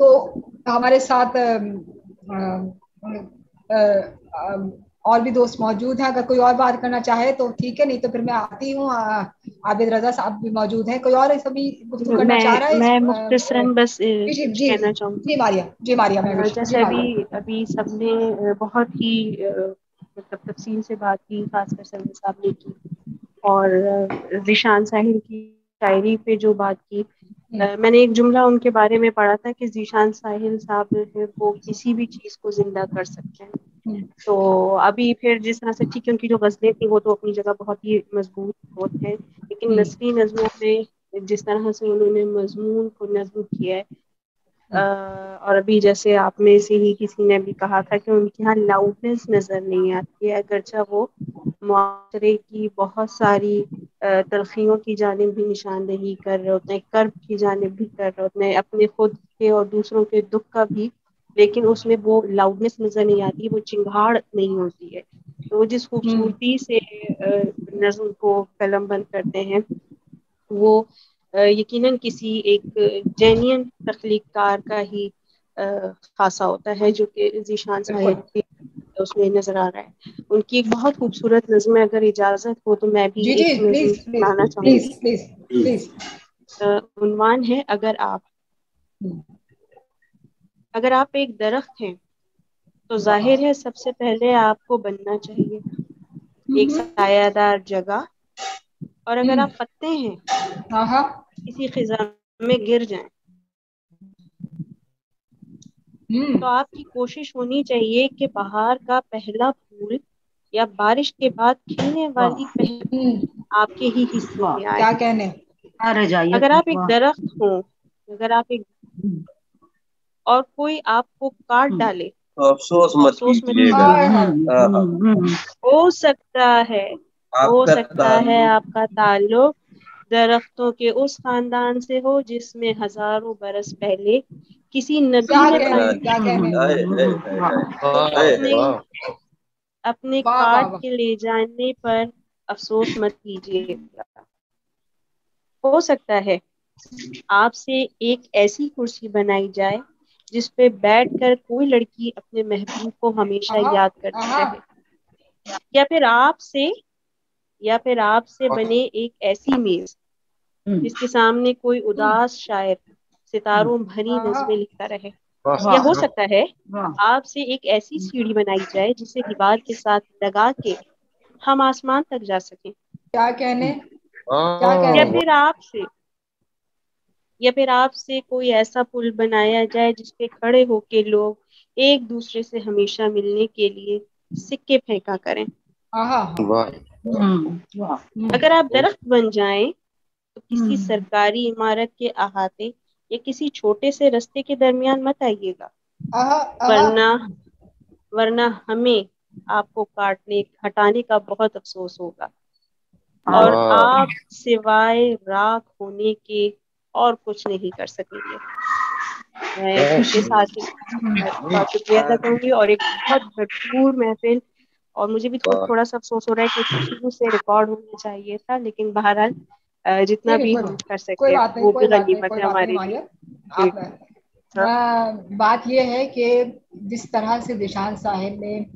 तो हमारे साथ और भी दोस्त मौजूद हैं, अगर कोई और बात करना चाहे तो ठीक है, नहीं तो फिर मैं आती हूँ। आबिद रजा साहब भी मौजूद हैं, कोई और सभी गुफ्तगू करना चाह रहा है? मैं मुख्तसरन बस कहना चाहूँगी। जी मारिया जैसे अभी सबने बहुत ही मतलब तफसील से बात की, खासकर सलमान साहब ने की, और ज़ीशान साहिल की शायरी पे जो बात की, मैंने एक जुमला उनके बारे में पढ़ा था कि ज़ीशान साहिल साहब है वो किसी भी चीज़ को जिंदा कर सकते हैं। तो अभी फिर जिस तरह से, ठीक है, उनकी जो गज़लें थी वो तो अपनी जगह बहुत ही मजबूत होते हैं, लेकिन नस्ली नज़मों में जिस तरह से उन्होंने मजमून को नज़्म किया है, और अभी जैसे आप में से ही किसी ने भी कहा था कि उनके यहाँ लाउडनेस नज़र नहीं आती है, अगरचे वो मुआशरे की बहुत सारी तलखियों की जानिब भी निशानदेही कर रहे होते हैं, कर्ब की जानिब भी कर रहे होते हैं, अपने खुद के और दूसरों के दुख का भी, लेकिन उसमें वो लाउडनेस नज़र नहीं आती, वो चिंगाड़ नहीं होती है। तो वो जिस खूबसूरती से नज़्म को कलम बंद करते हैं, वो यकीनन किसी एक जेन्युइन तख्लीकार का ही खासा होता है, जो कि ज़ीशान साहिब की उसमें नजर आ रहा है। उनकी एक बहुत खूबसूरत नज़्म है, अगर इजाजत हो तो मैं भी एक नज़्म सुनाना चाहूंगी। उन्वान है अगर आप एक दरख्त हैं तो जाहिर है सबसे पहले आपको बनना चाहिए एक सायादार जगह, और अगर आप पत्ते हैं किसी खिजा में गिर जाएं तो आपकी कोशिश होनी चाहिए कि बहार का पहला फूल या बारिश के बाद खिलने वाली पहली आपके ही हिस्से में आए। क्या कहने, अगर आप एक दरख्त हो, अगर आप एक और कोई आपको काट डाले तो अफसोस मत कीजिएगा। हो सकता है आपका ताल्लुक दरख्तों के उस खानदान से हो जिसमें हजारों बरस पहले किसी नबी ने अपने काट के ले जाने पर अफसोस मत कीजिएगा। हो सकता है आपसे एक ऐसी कुर्सी बनाई जाए जिस पे बैठकर कोई लड़की अपने महबूब को हमेशा याद करती रहे, या फिर आपसे बने एक ऐसी मेज जिसके सामने कोई उदास शायर सितारों भरी नज़्में लिखता रहे, या हो सकता है आपसे एक ऐसी सीढ़ी बनाई जाए जिसे दीवार के साथ लगा के हम आसमान तक जा सकें। क्या कहने, या फिर आपसे कोई ऐसा पुल बनाया जाए जिसपे खड़े होके लोग एक दूसरे से हमेशा मिलने के लिए सिक्के फेंका करें। अगर आप दरख्त बन जाएं तो किसी सरकारी इमारत के अहाते या किसी छोटे से रास्ते के दरमियान मत आइएगा, वरना हमें आपको हटाने का बहुत अफसोस होगा, और आप सिवाय राख होने के और कुछ नहीं कर सकेंगे। मैं इसके साथ ही बहुत शुक्रिया अदा करूंगी, और एक बहुत भरपूर महफिल, और मुझे भी थोड़ा सा अफसोस हो रहा है कि शुरू से रिकॉर्ड होना चाहिए था, लेकिन बहरहाल जितना भी हम कर सके वो भी गनीमत है हमारे लिए। बात ये है कि जिस तरह से ज़ीशान साहिब ने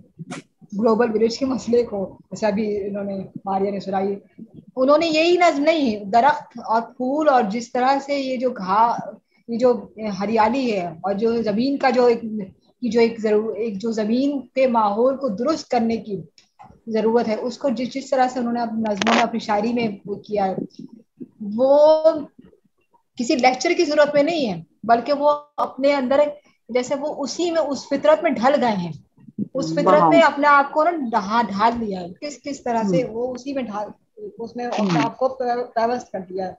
ग्लोबल विलेज के मसले को, जैसे अभी इन्होंने मारिया ने सुनाई, उन्होंने यही नज़्म नहीं, दरख्त और फूल और जिस तरह से ये जो हरियाली है और जो जमीन का जो जमीन के माहौल को दुरुस्त करने की जरूरत है, उसको जिस तरह से उन्होंने अपनी नज़्मों में अपनी शायरी में किया है, वो किसी लेक्चर की जरूरत में नहीं है, बल्कि वो अपने अंदर जैसे वो उसी में उस फितरत में ढल गए हैं, उस फितरत में अपने आप को ना ढाल लिया है, किस किस तरह से वो उसी में ढाल उसमें अपने आप को पैवस्त कर दिया है।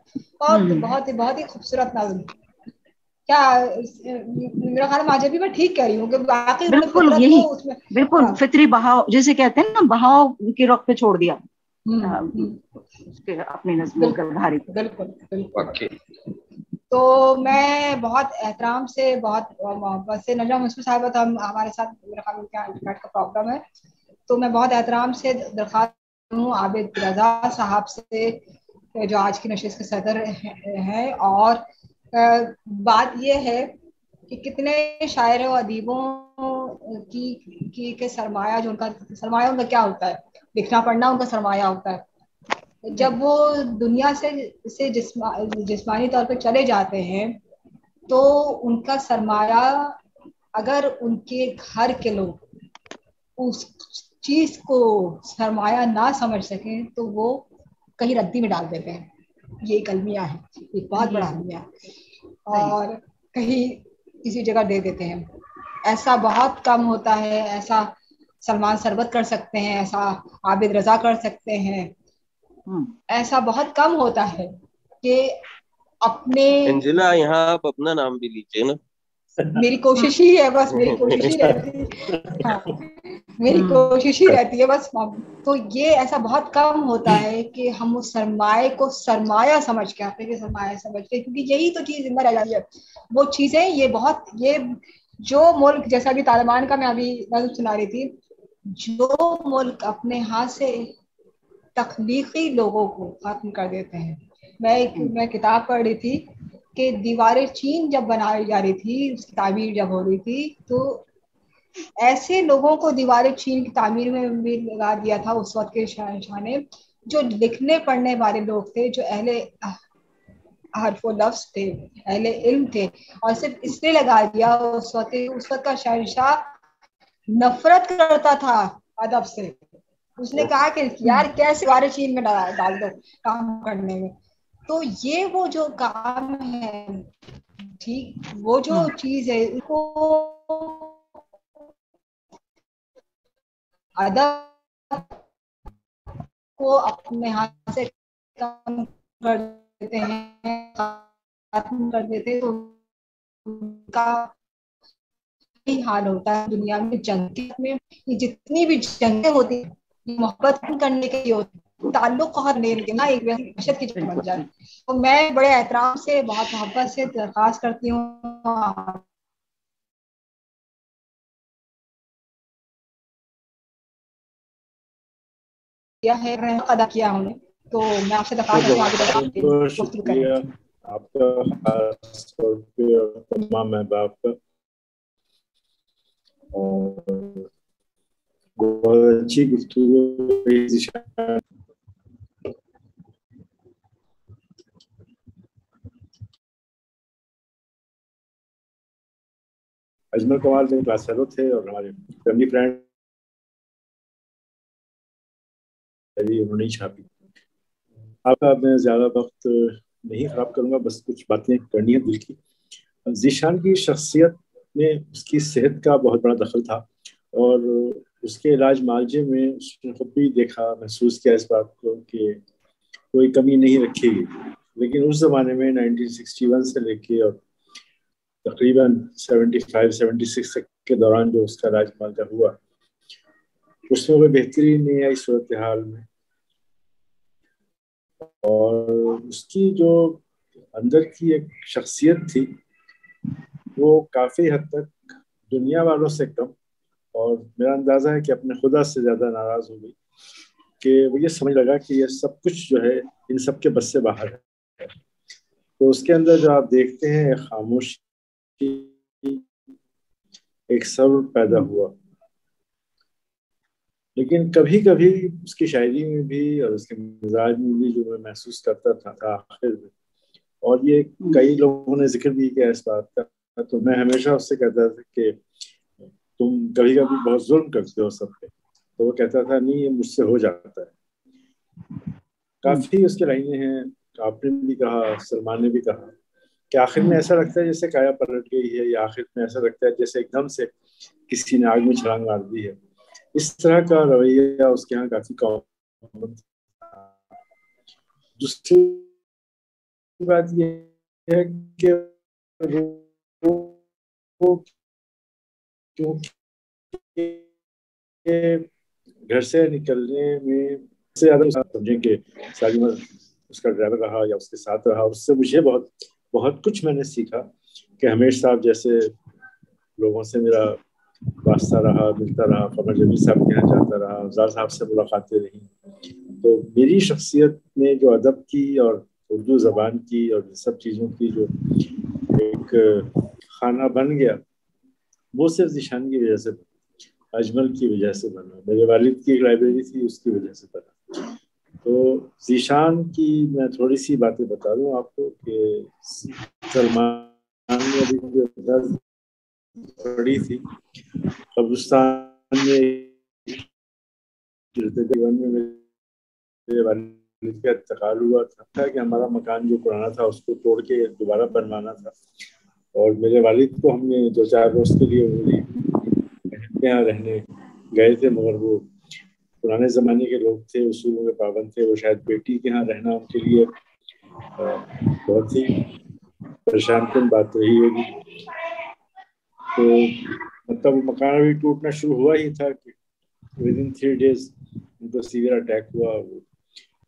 बहुत ही खूबसूरत नज़्म। क्या मेरा ख्याल माजे भी मैं ठीक कह रही हूँ कि बाकी बिल्कुल यही, बिल्कुल फितरी बहाव जैसे कहते हैं ना, बहाव के रुख पे छोड़ दिया उसके अपने नज़्मों के धारे को। बिल्कुल। तो मैं बहुत एहतराम से, बहुत मोहब्बत से, नजमा मुस्फी साहिबा तो हमारे साथ मेरे ख्याल उनका इंटरनेट का प्रॉब्लम है, तो मैं बहुत एहतराम से दरख्वास्त हूँ आबिद रजा साहब से, जो आज की नशिस्त के सदर हैं। और बात यह है कि कितने शायर और अदीबों की के सरमाया, जो उनका सरमाया उनका क्या होता है, लिखना पढ़ना उनका सरमाया होता है। जब वो दुनिया से जिस्मानी तौर पे चले जाते हैं तो उनका सरमाया, अगर उनके घर के लोग उस चीज को सरमाया ना समझ सकें तो वो कहीं रद्दी में डाल देते हैं। ये एक अलमिया है, एक बहुत बड़ा अलमिया है, और कहीं किसी जगह दे देते हैं। ऐसा बहुत कम होता है, ऐसा सलमान सरबत कर सकते हैं, ऐसा आबिद रजा कर सकते हैं, ऐसा बहुत कम होता है कि अपने। अंजिला, यहाँ आप अपना नाम भी लीजिए ना। मेरी कोशिश ही है, बस मेरी कोशिश ही रहती है, हाँ मेरी कोशिश ही रहती है बस। तो ये ऐसा बहुत कम होता है कि हम उस सरमाए को सरमाया समझ के आते हैं, कि सरमाया समझ के, क्योंकि यही तो चीज जिंदा रह जाती है। वो चीजें ये जो मुल्क, जैसा कि तालिबान का मैं अभी नज़्म सुना रही थी, जो मुल्क अपने हाथ से तख्लीकी लोगों को खत्म कर देते हैं। मैं किताब पढ़ रही थी कि दीवारें चीन जब बनाई जा रही थी, उसकी तामीर जब हो रही थी, तो ऐसे लोगों को दीवारें चीन की तामीर में भी लगा दिया था उस वक्त के शहंशाह ने, जो लिखने पढ़ने वाले लोग थे, जो अहले हर्फ व लफ्ज थे, अहले इल्म थे, और सिर्फ इसलिए लगा दिया। उस वक्त का शहंशाह नफरत करता था अदब से। उसने कहा कि यार कैसे दीवारें चीन में डाल दो काम करने में। तो ये वो जो काम है, ठीक, वो जो चीज है, उसको अदब को अपने हाथ से कम कर देते हैं, खत्म कर देते हैं, तो उनका ही हाल होता है दुनिया में। जंग में जितनी भी जंगें होती हैं, मोहब्बत करने के लिए होती है, ताल्लुक को करने के लिए ना, एक वहशत की जगह बन जाए। तो मैं बड़े एहतराम से, बहुत मोहब्बत से दरख्वास्त करती हूँ है अदा किया हमने। तो मैं आपसे दरख्वास्त शुक्रिया आपका, खास तौर पे तमाम अहबाब का, और बहुत अच्छी गुफ्तगू। अजमल कमाल मेरे क्लास फेलो थे और हमारे फैमिली फ्रेंड, उन्होंने छापी। आपका मैं ज़्यादा वक्त नहीं ख़राब करूँगा, बस कुछ बातें करनी है दिल की। ज़ीशान की शख्सियत में उसकी सेहत का बहुत बड़ा दखल था, और उसके इलाज मालजे में उसने खुद भी देखा, महसूस किया इस बात को कि कोई कमी नहीं रखेगी। लेकिन उस ज़माने में 1961 से लेके और तकरीबन 75-76 के दौरान जो उसका इलाज मालजा हुआ, उसमें कोई बेहतरी नहीं आई सूरत हाल में। और उसकी जो अंदर की एक शख्सियत थी, वो काफ़ी हद तक दुनिया वालों से कम, और मेरा अंदाज़ा है कि अपने खुदा से ज़्यादा नाराज़ हो गई, कि वो ये समझ लगा कि ये सब कुछ जो है इन सब के बस से बाहर है। तो उसके अंदर जो आप देखते हैं, खामोशी, एक सब्र पैदा हुआ। लेकिन कभी कभी उसकी शायरी में भी और उसके मिजाज में भी जो मैं महसूस करता था आखिर में, और ये कई लोगों ने जिक्र भी किया इस बात का, तो मैं हमेशा उससे कहता था कि तुम कभी कभी बहुत जुल्म करते हो सब पे। तो वो कहता था नहीं, ये मुझसे हो जाता है। काफ़ी उसके लाइनें हैं, आपने भी कहा, सलमान ने भी कहा کہ آخر میں ایسا لگتا ہے جیسے کایا پلٹ گئی ہے، یا آخر میں ایسا لگتا ہے جیسے ایک دم سے کسی نے آگ میں چھلانگ مار دی ہے. اس طرح کا رویہ اس کے یہاں کافی کامن تھا. دوسری بات یہ ہے کہ گھر سے نکلنے میں سے زیادہ سمجھیں کہ ساری عمر اس کا ڈرائیور رہا یا اس کے ساتھ رہا، اس سے مجھے بہت کچھ میں نے سیکھا کہ ہمیش صاحب جیسے لوگوں سے میرا واسطہ رہا، ملتا رہا، قمر جمیل صاحب کے یہاں جاتا رہا، افضال صاحب سے ملاقاتیں رہیں. تو میری شخصیت میں جو ادب کی اور اردو زبان کی اور سب چیزوں کی جو ایک خانہ بن گیا، وہ صرف ذیشان کی وجہ سے بنا، اجمل کی وجہ سے بنا، میرے والد کی ایک لائبریری تھی اس کی وجہ سے بنا. تو ذیشان کی میں تھوڑی سی باتیں بتا دوں آپ کو کہ سلمان نے ابھی جو پڑھی تھی قبرستان میں میرے والد کا انتقال ہوا تھا کہ ہمارا مکان جو پرانا تھا اس کو توڑ کے دوبارہ بنوانا تھا، اور میرے والد کو ہم نے 2-4 روز کے لیے میری بہن کے یہاں رہنے گئے تھے، مگر وہ پرانے زمانے کے لوگ تھے، اصولوں کے پابند تھے، وہ شاید بیٹی کے یہاں رہنا ان کے لیے بہت ہی پریشان کن بات رہی ہوگی. تو مطلب وہ مکان ابھی ٹوٹنا شروع ہوا ہی تھا کہ ودن 3 days ان کو سیویئر اٹیک ہوا، وہ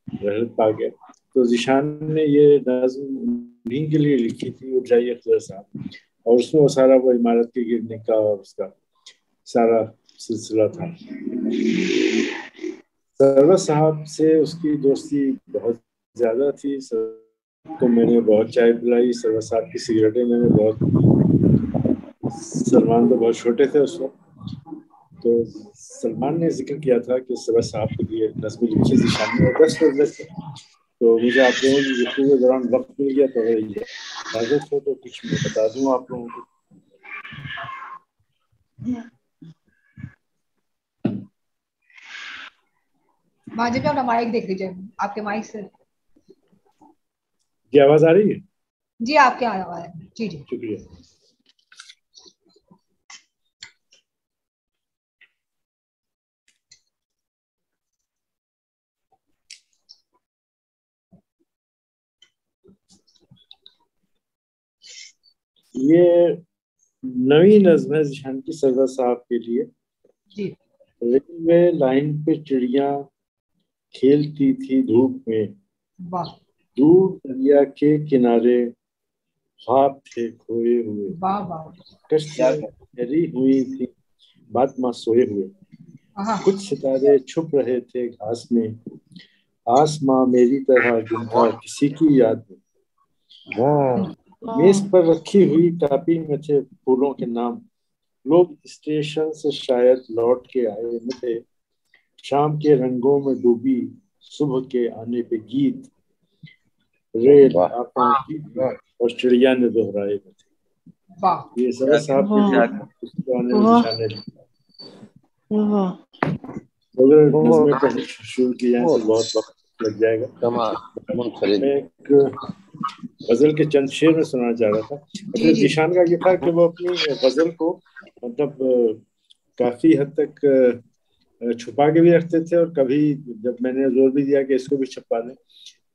رحلت پا گئے. تو ذیشان نے یہ نظم انہیں کے لیے لکھی تھی، وہ جائی اختر صاحب، اور اس میں وہ سارا وہ عمارت کے گرنے کا اور اس کا سارا سلسلہ تھا. سرور صاحب سے اس کی دوستی بہت زیادہ تھی. تو میں نے بہت چائے پلائی، سرور صاحب کی سگریٹیں میں نے بہت، سلمان تو بہت چھوٹے تھے اس وقت. تو سلمان نے ذکر کیا تھا کہ سرور صاحب کے لیے نظم لکھی ذیشان نے 10 بجے سے. تو مجھے آپ لوگوں کی گفتگو کے دوران وقت مل گیا، تو اجازت ہو تو کچھ میں بتا دوں آپ لوگوں کو. ماجد بھی اپنا مائک دیکھ لیجیے، آپ کے مائک سے جی آواز آ رہی ہے؟ جی آپ کے آواز ہے. جی جی شکریہ. یہ نئی نظم ہے ذیشان کی سرور صاحب کے لیے. ریلوے لائن پہ چڑیاں کھیلتی تھی دھوپ میں، دور دریا کے کنارے خواب تھے کھوئے ہوئے، کشتیاں ٹھہری ہوئی تھی بات ماں سوئے ہوئے، کچھ ستارے چھپ رہے تھے گھاس میں، آسماں میری طرح گم تھا کسی کی یاد میں. میز پر رکھی ہوئی کاپی میں تھے پھولوں کے نام، لوگ اسٹیشن سے شاید لوٹ کے آئے نہ تھے، شام کے رنگوں میں ڈوبی صبح کے آنے پہ گیت، ریل آقا کی اور چڑیا نے دہرائے نہ تھے. یہ سرور صاحب کے لیے نظمیں پڑھنا شروع کی جائیں تو بہت وقت لگ جائے گا. میں ایک غزل کے چند شعر میں سنانا چاہ رہا تھا. ذیشان کا یہ تھا کہ وہ اپنی غزل کو مطلب کافی حد تک چھپا کے بھی رکھتے تھے، اور کبھی جب میں نے زور بھی دیا کہ اس کو بھی چھپا دیں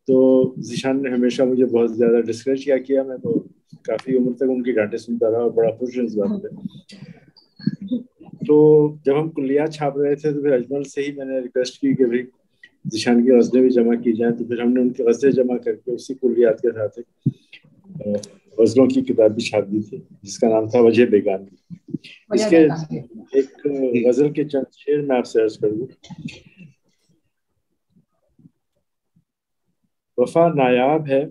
تو ذیشان نے ہمیشہ مجھے بہت زیادہ ڈسکریج کیا. میں تو کافی عمر تک ان کی ڈانٹیں سنتا رہا اور بڑا خوش ہوں اس بات پہ. تو جب ہم کلیات چھاپ رہے تھے تو پھر اجمل سے ہی میں نے ریکویسٹ کی کہ بھائی ذیشان کی غزلیں بھی جمع کی جائیں. تو پھر ہم نے ان کی غزلیں جمع کر کے اسی کلیات کے ساتھ غزلوں کی کتاب بھی چھاپ دی تھی جس کا نام تھا وجہ بیگانگی. اس کے ایک غزل کے چند شعر میں آپ سے عرض کر دوں. وفا نایاب ہے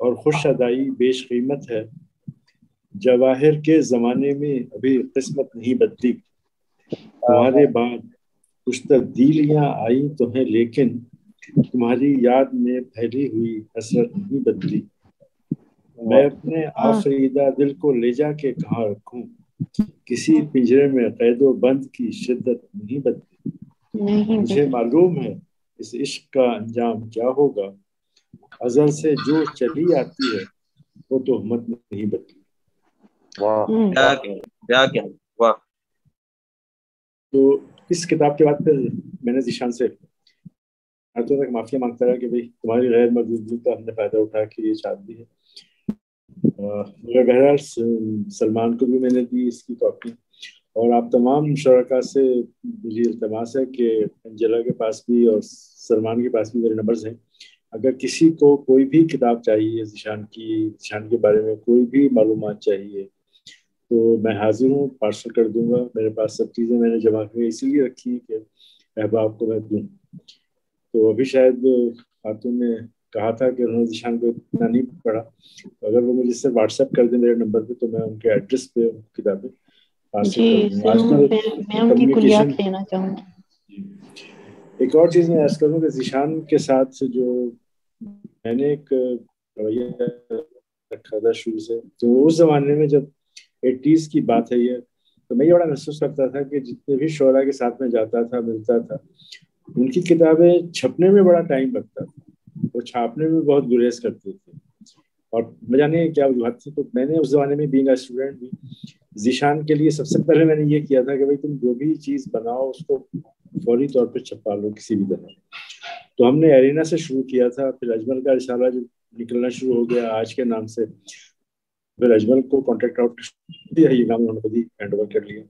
اور خوش ادائی بیش قیمت ہے، جواہر کے زمانے میں ابھی قسمت نہیں بدلی، تمہارے بعد کچھ تبدیلیاں آئی تو ہیں لیکن تمہاری یاد میں پھیلی ہوئی حسرت نہیں بدلی. میں اپنے آفریدہ دل کو لے جا کے کہاں رکھوں، کسی پنجرے میں قید و بند کی شدت نہیں بدلی. مجھے معلوم ہے اس عشق کا انجام کیا ہوگا، ازل سے جو چلی آتی ہے वो तोहमत नहीं बदली। वाह। वाह। तो इस किताब के बाद फिर मैंने ज़ीशान से हाथों तक माफिया मांगता रहा कि भाई तुम्हारी गैर मौजूदगी का हमने फायदा उठा के ये शादी है। मगर बहरहाल सलमान को भी मैंने दी इसकी कॉपी, और आप तमाम शुरका से मेरी इल्तमास है कि अंजला के पास भी और सलमान के पास भी मेरे नंबर्स हैं। अगर किसी को कोई भी किताब चाहिए ज़ीशान के बारे में कोई भी मालूमात चाहिए तो मैं हाजिर हूँ, पार्सल कर दूंगा। मेरे पास सब चीज़ें मैंने जमा करके इसीलिए रखी हैं कि अहबाब को मैं दूँ। तो अभी शायद खातून ने कहा था कि उन्होंने ज़ीशान को इतना नहीं पढ़ा, तो अगर वो मुझे सिर्फ व्हाट्सएप कर दें मेरे नंबर पे तो मैं उनके एड्रेस पे किताबें पार्सल कर दूँगा। आजकल मैं उनकी कुलियात लेना चाहूँगी। एक और चीज़ मैं अर्ज़ करूँ कि ज़ीशान के साथ जो मैंने एक रवैया रखा था शुरू से, तो उस ज़माने में जब 80s की बात है ये, तो मैं ये बड़ा महसूस करता था कि जितने भी शोरा के साथ में जाता था मिलता था, उनकी किताबें छपने में बड़ा टाइम लगता था, वो छापने में बहुत गुरेज करते थे और न जाने क्या वजूहत थी। तो मैंने उस ज़माने में बीइंग अ स्टूडेंट भी ज़ीशान के लिए सबसे पहले मैंने ये किया था कि भाई तुम जो भी चीज़ बनाओ उसको फौरी तौर पर छपा लो किसी भी तरह। तो हमने एरिना से शुरू किया था, फिर अजमल का रिसाला जो निकलना शुरू हो गया आज के नाम से, फिर अजमल को कॉन्टेक्ट आउट किया, ये काम उन्होंने खुद ही हैंड ओवर कर लिया।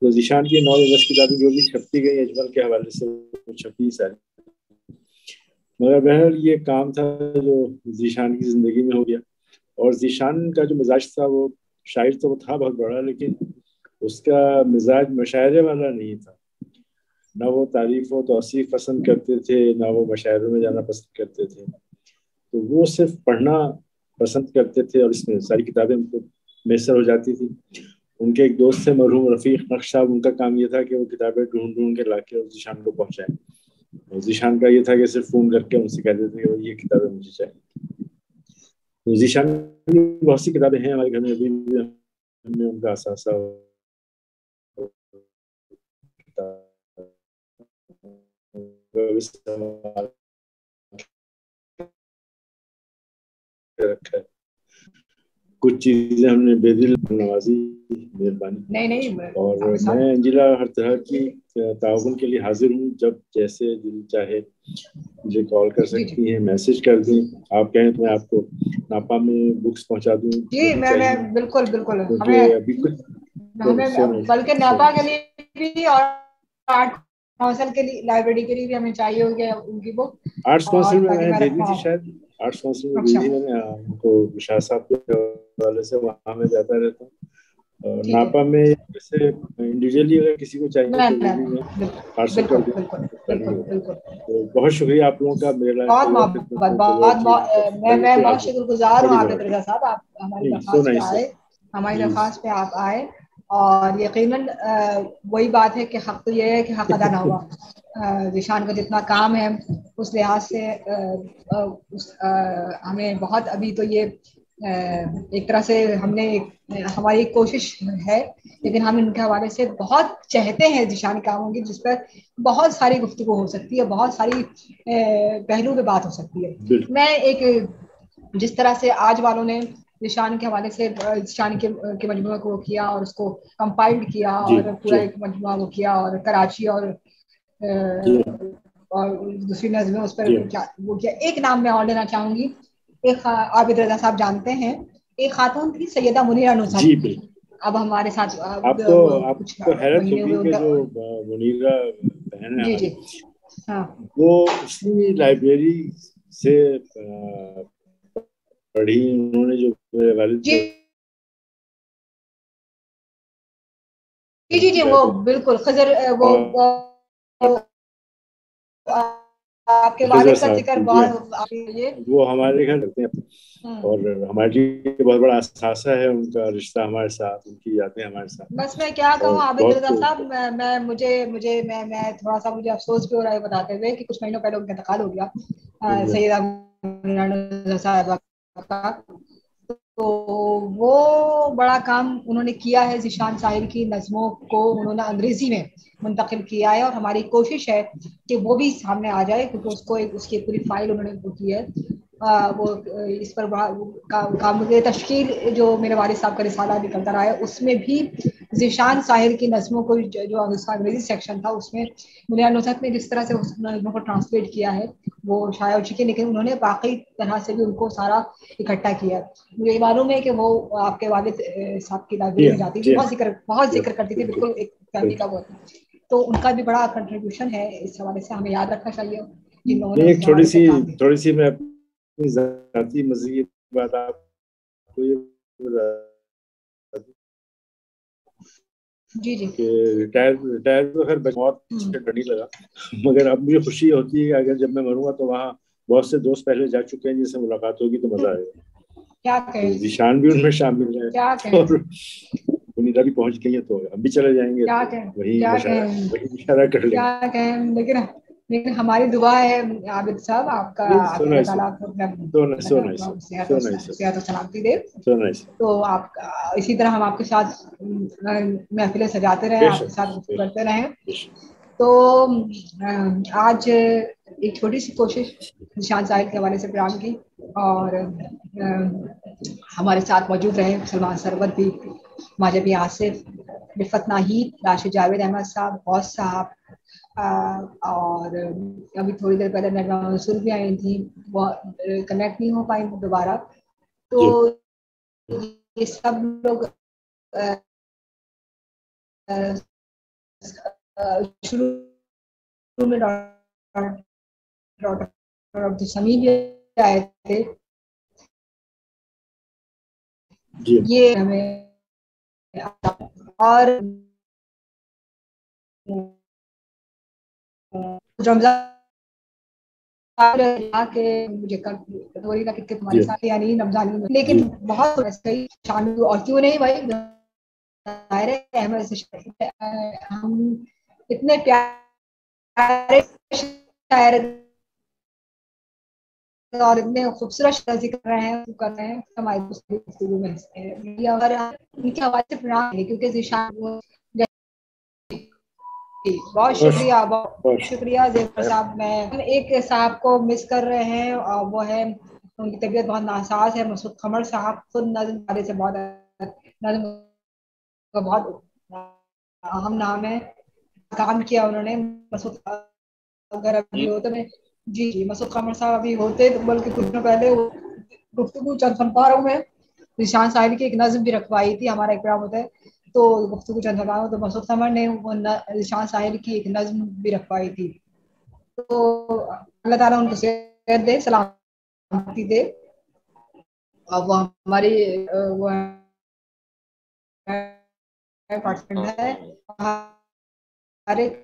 तो ज़ीशान की 9 या 10 किताबें जो भी छपती गई अजमल के हवाले से वो छपी सारी। मगर बहरहाल ये काम था जो ज़ीशान की ज़िंदगी में हो गया। और ज़ीशान का जो मिजाज था वो शायर तो वो था बहुत बड़ा, लेकिन उसका मिजाज मशायरे वाला नहीं था। ना वो तारीफ व तौसीफ पसंद करते थे, ना वो मशायरों में जाना पसंद करते थे। तो वो सिर्फ पढ़ना पसंद करते थे और इसमें सारी किताबें उनको मैसर हो जाती थी। उनके एक दोस्त थे मरहूम रफ़ीक नक्श साहब, उनका काम ये था कि वो किताबें ढूंढ के लाके और ज़ीशान को पहुँचाएं। और ज़ीशान का ये था कि सिर्फ फ़ोन करके उनसे कह देते थे कि ये किताबें मुझे चाहिए। तो ज़ीशान की बहुत सी किताबें हैं हमारे घर में, अभी भी हमने उनका असासा रखा है। कुछ चीजें हमने बेदिल नवाजी मेहरबानी नहीं और मैं अंजिला हर तरह की ताउन के लिए हाजिर हूँ। जब जैसे दिल चाहे मुझे कॉल कर सकती हैं, मैसेज कर दें, आप कहें तो मैं आपको नापा में बुक्स पहुँचा दूँ। जी मैं बिल्कुल हमें अभी कुछ बल्कि नापा के लिए भी और आर्ट काउंसिल के लिए लाइब्रेरी के लिए भी हमें चाहिए होगी उनकी बुक। आर्ट्स काउंसिल में मैंने दे दी थी, शायद आर्ट्स काउंसिल में दी थी मैंने उनको, शाह साहब के वाले से वहाँ में जाता रहता हूँ। नापा में जैसे इंडिविजुअली अगर किसी को चाहिए तो वो भी मैं पार्सल कर दूँ। तो बहुत शुक्रिया आप लोगों का, मेरा मैं बहुत शुक्रगुजार हूँ आबिद रज़ा साहब, आप हमारी दरख्वास्त पे आए, हमारी दरख्वास्त पे आप आए। और यकीनन वही बात है कि हक तो ये है कि हक अदा ना हुआ। ज़ीशान का जितना काम है उस लिहाज से हमें बहुत अभी तो ये एक तरह से हमारी कोशिश है, लेकिन हम इनके हवाले से बहुत चाहते हैं ज़ीशान कामों की, जिस पर बहुत सारी गुफ्तगू हो सकती है, बहुत सारी पहलू पे बात हो सकती है। मैं एक जिस तरह से आज वालों ने ज़ीशान के हवाले से ज़ीशान के मजमूआ को किया और उसको कंपाइल्ड किया और पूरा एक मजमूआ वो किया और कराची और दूसरी नज़्में उस पर वो किया। एक नाम मैं और लेना चाहूँगी, एक आबिद रज़ा साहब जानते हैं, एक खातून थी सैयदा मुनीरा नूसैन, अब हमारे साथ आपको हैरत होगी कि जो मुनीरा बहन है जी हाँ, वो उसी लाइब्रेरी से पढ़ी उन्होंने, जो मेरे वालिद जी वो बिल्कुल खजर वो आपके वालिद का जिक्र वो हमारे घर रहते हैं और हमारे लिए बहुत बड़ा अहसासा है उनका रिश्ता हमारे साथ, उनकी यादें हमारे साथ। बस मैं क्या कहूँ आबिद रज़ा साहब, मैं मैं थोड़ा सा मुझे अफसोस भी हो रहा है बताते हुए कि कुछ महीनों पहले उनका इंतकाल हो गया सैयदा मुनीरा साहिबा का। तो वो बड़ा काम उन्होंने किया है, ज़ीशान साहिब की नज़मों को उन्होंने अंग्रेजी में मुंतकिल किया है और हमारी कोशिश है कि वो भी सामने आ जाए, क्योंकि उसको उसकी पूरी फाइल उन्होंने की है। वो इस पर काम तश्कील जो मेरे वालिद साहब का रिसाला निकलता रहा है, उसमें भी ज़ीशान साहिर की नज़मों को जो उसका अंग्रेजी सेक्शन था उसमें मुनिया नुसरत ने जिस तरह से उस नज़मों को ट्रांसलेट किया है वो शाया हो चुकी है, लेकिन उन्होंने बाकी तरह से भी उनको सारा इकट्ठा किया। मुझे मालूम है कि वो आपके वालिद साहब की लाइब्रेरी में जाती थी, बहुत जिक्र करती थी, बिल्कुल एक फैमिली का वो, तो उनका भी बड़ा कंट्रीब्यूशन है इस हवाले से, हमें याद रखना चाहिए। एक थोड़ी सी मैं अपनी ज़ाती मज़े की बात आपको ये जी जी रिटायर तो खैर बहुत डर लगा, मगर अब मुझे खुशी होती है कि अगर जब मैं मरूंगा तो वहाँ बहुत से दोस्त पहले जा चुके हैं जिनसे मुलाकात होगी तो मजा आएगा। क्या कहें, ज़ीशान भी उनमें शामिल है और मुनीरा भी पहुंच गई है, तो हम भी चले जाएंगे, वही इशारा कर लेंगे। क्या कहें, लेकिन हमारी दुआ है आबिद साहब आपका, सेहत और सलामती दे। तो आप इसी तरह हम आपके साथ महफिलें सजाते रहे, आपके साथ करते रहे। तो आज एक छोटी सी कोशिश ज़ीशान साहिल के हवाले से प्रोग्राम की, और हमारे साथ मौजूद रहे सलमान सरवर भी, माजबी आसिफ, रिफत नाहीद, राशिद जावेद अहमद साहब, गौस साहब, और अभी थोड़ी देर पहले नजमा मंसूर भी आई थी, वो कनेक्ट नहीं हो पाई दोबारा। तो ये सब लोग शुरू में डॉक्टर समीर भी आए थे, ये हमें और रमजान के मुझे तुम्हारे साथ यानी रमजान में, लेकिन बहुत शामिल, और क्यों नहीं भाई, अहमद से हम इतने प्यारे शायर और इतने खूबसूरत शायरी कर रहे हैं हमारे गुफ्तगू में, और इनके हवाले से प्रणाम है, क्योंकि ज़ीशान बहुत शुक्रिया ज़ेफर साहब। मैं एक साहब को मिस कर रहे हैं, और वो है, उनकी तबीयत बहुत नासाज है, मसूद खमर साहब, खुद नज़्म वाले से नज़्म का बहुत अहम नाम है, काम किया उन्होंने। मसूद अगर अभी होते में जी मसूद खमर साहब अभी होते, बल्कि कुछ दिन पहले गुफ्तगू चंद फनकारों में ज़ीशान साहिल की एक नज़्म भी रखवाई थी, हमारा एक प्रोग्राम होता है तो गुफ्तगू चंद फनकारों, तो मसूद खमर ने ज़ीशान साहिल की एक नज़्म भी रखवाई थी। तो अल्लाह ताला उनको सेहत दे, सलामती दे, और वो हमारी वो पार्टिसिपेंट है, हर एक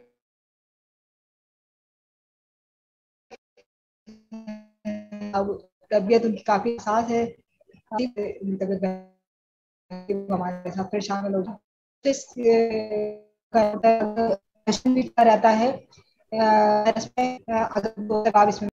तबीयत उनकी काफी साथ है, हमारे साथ फिर शामिल हो रहता है। अगर इसमें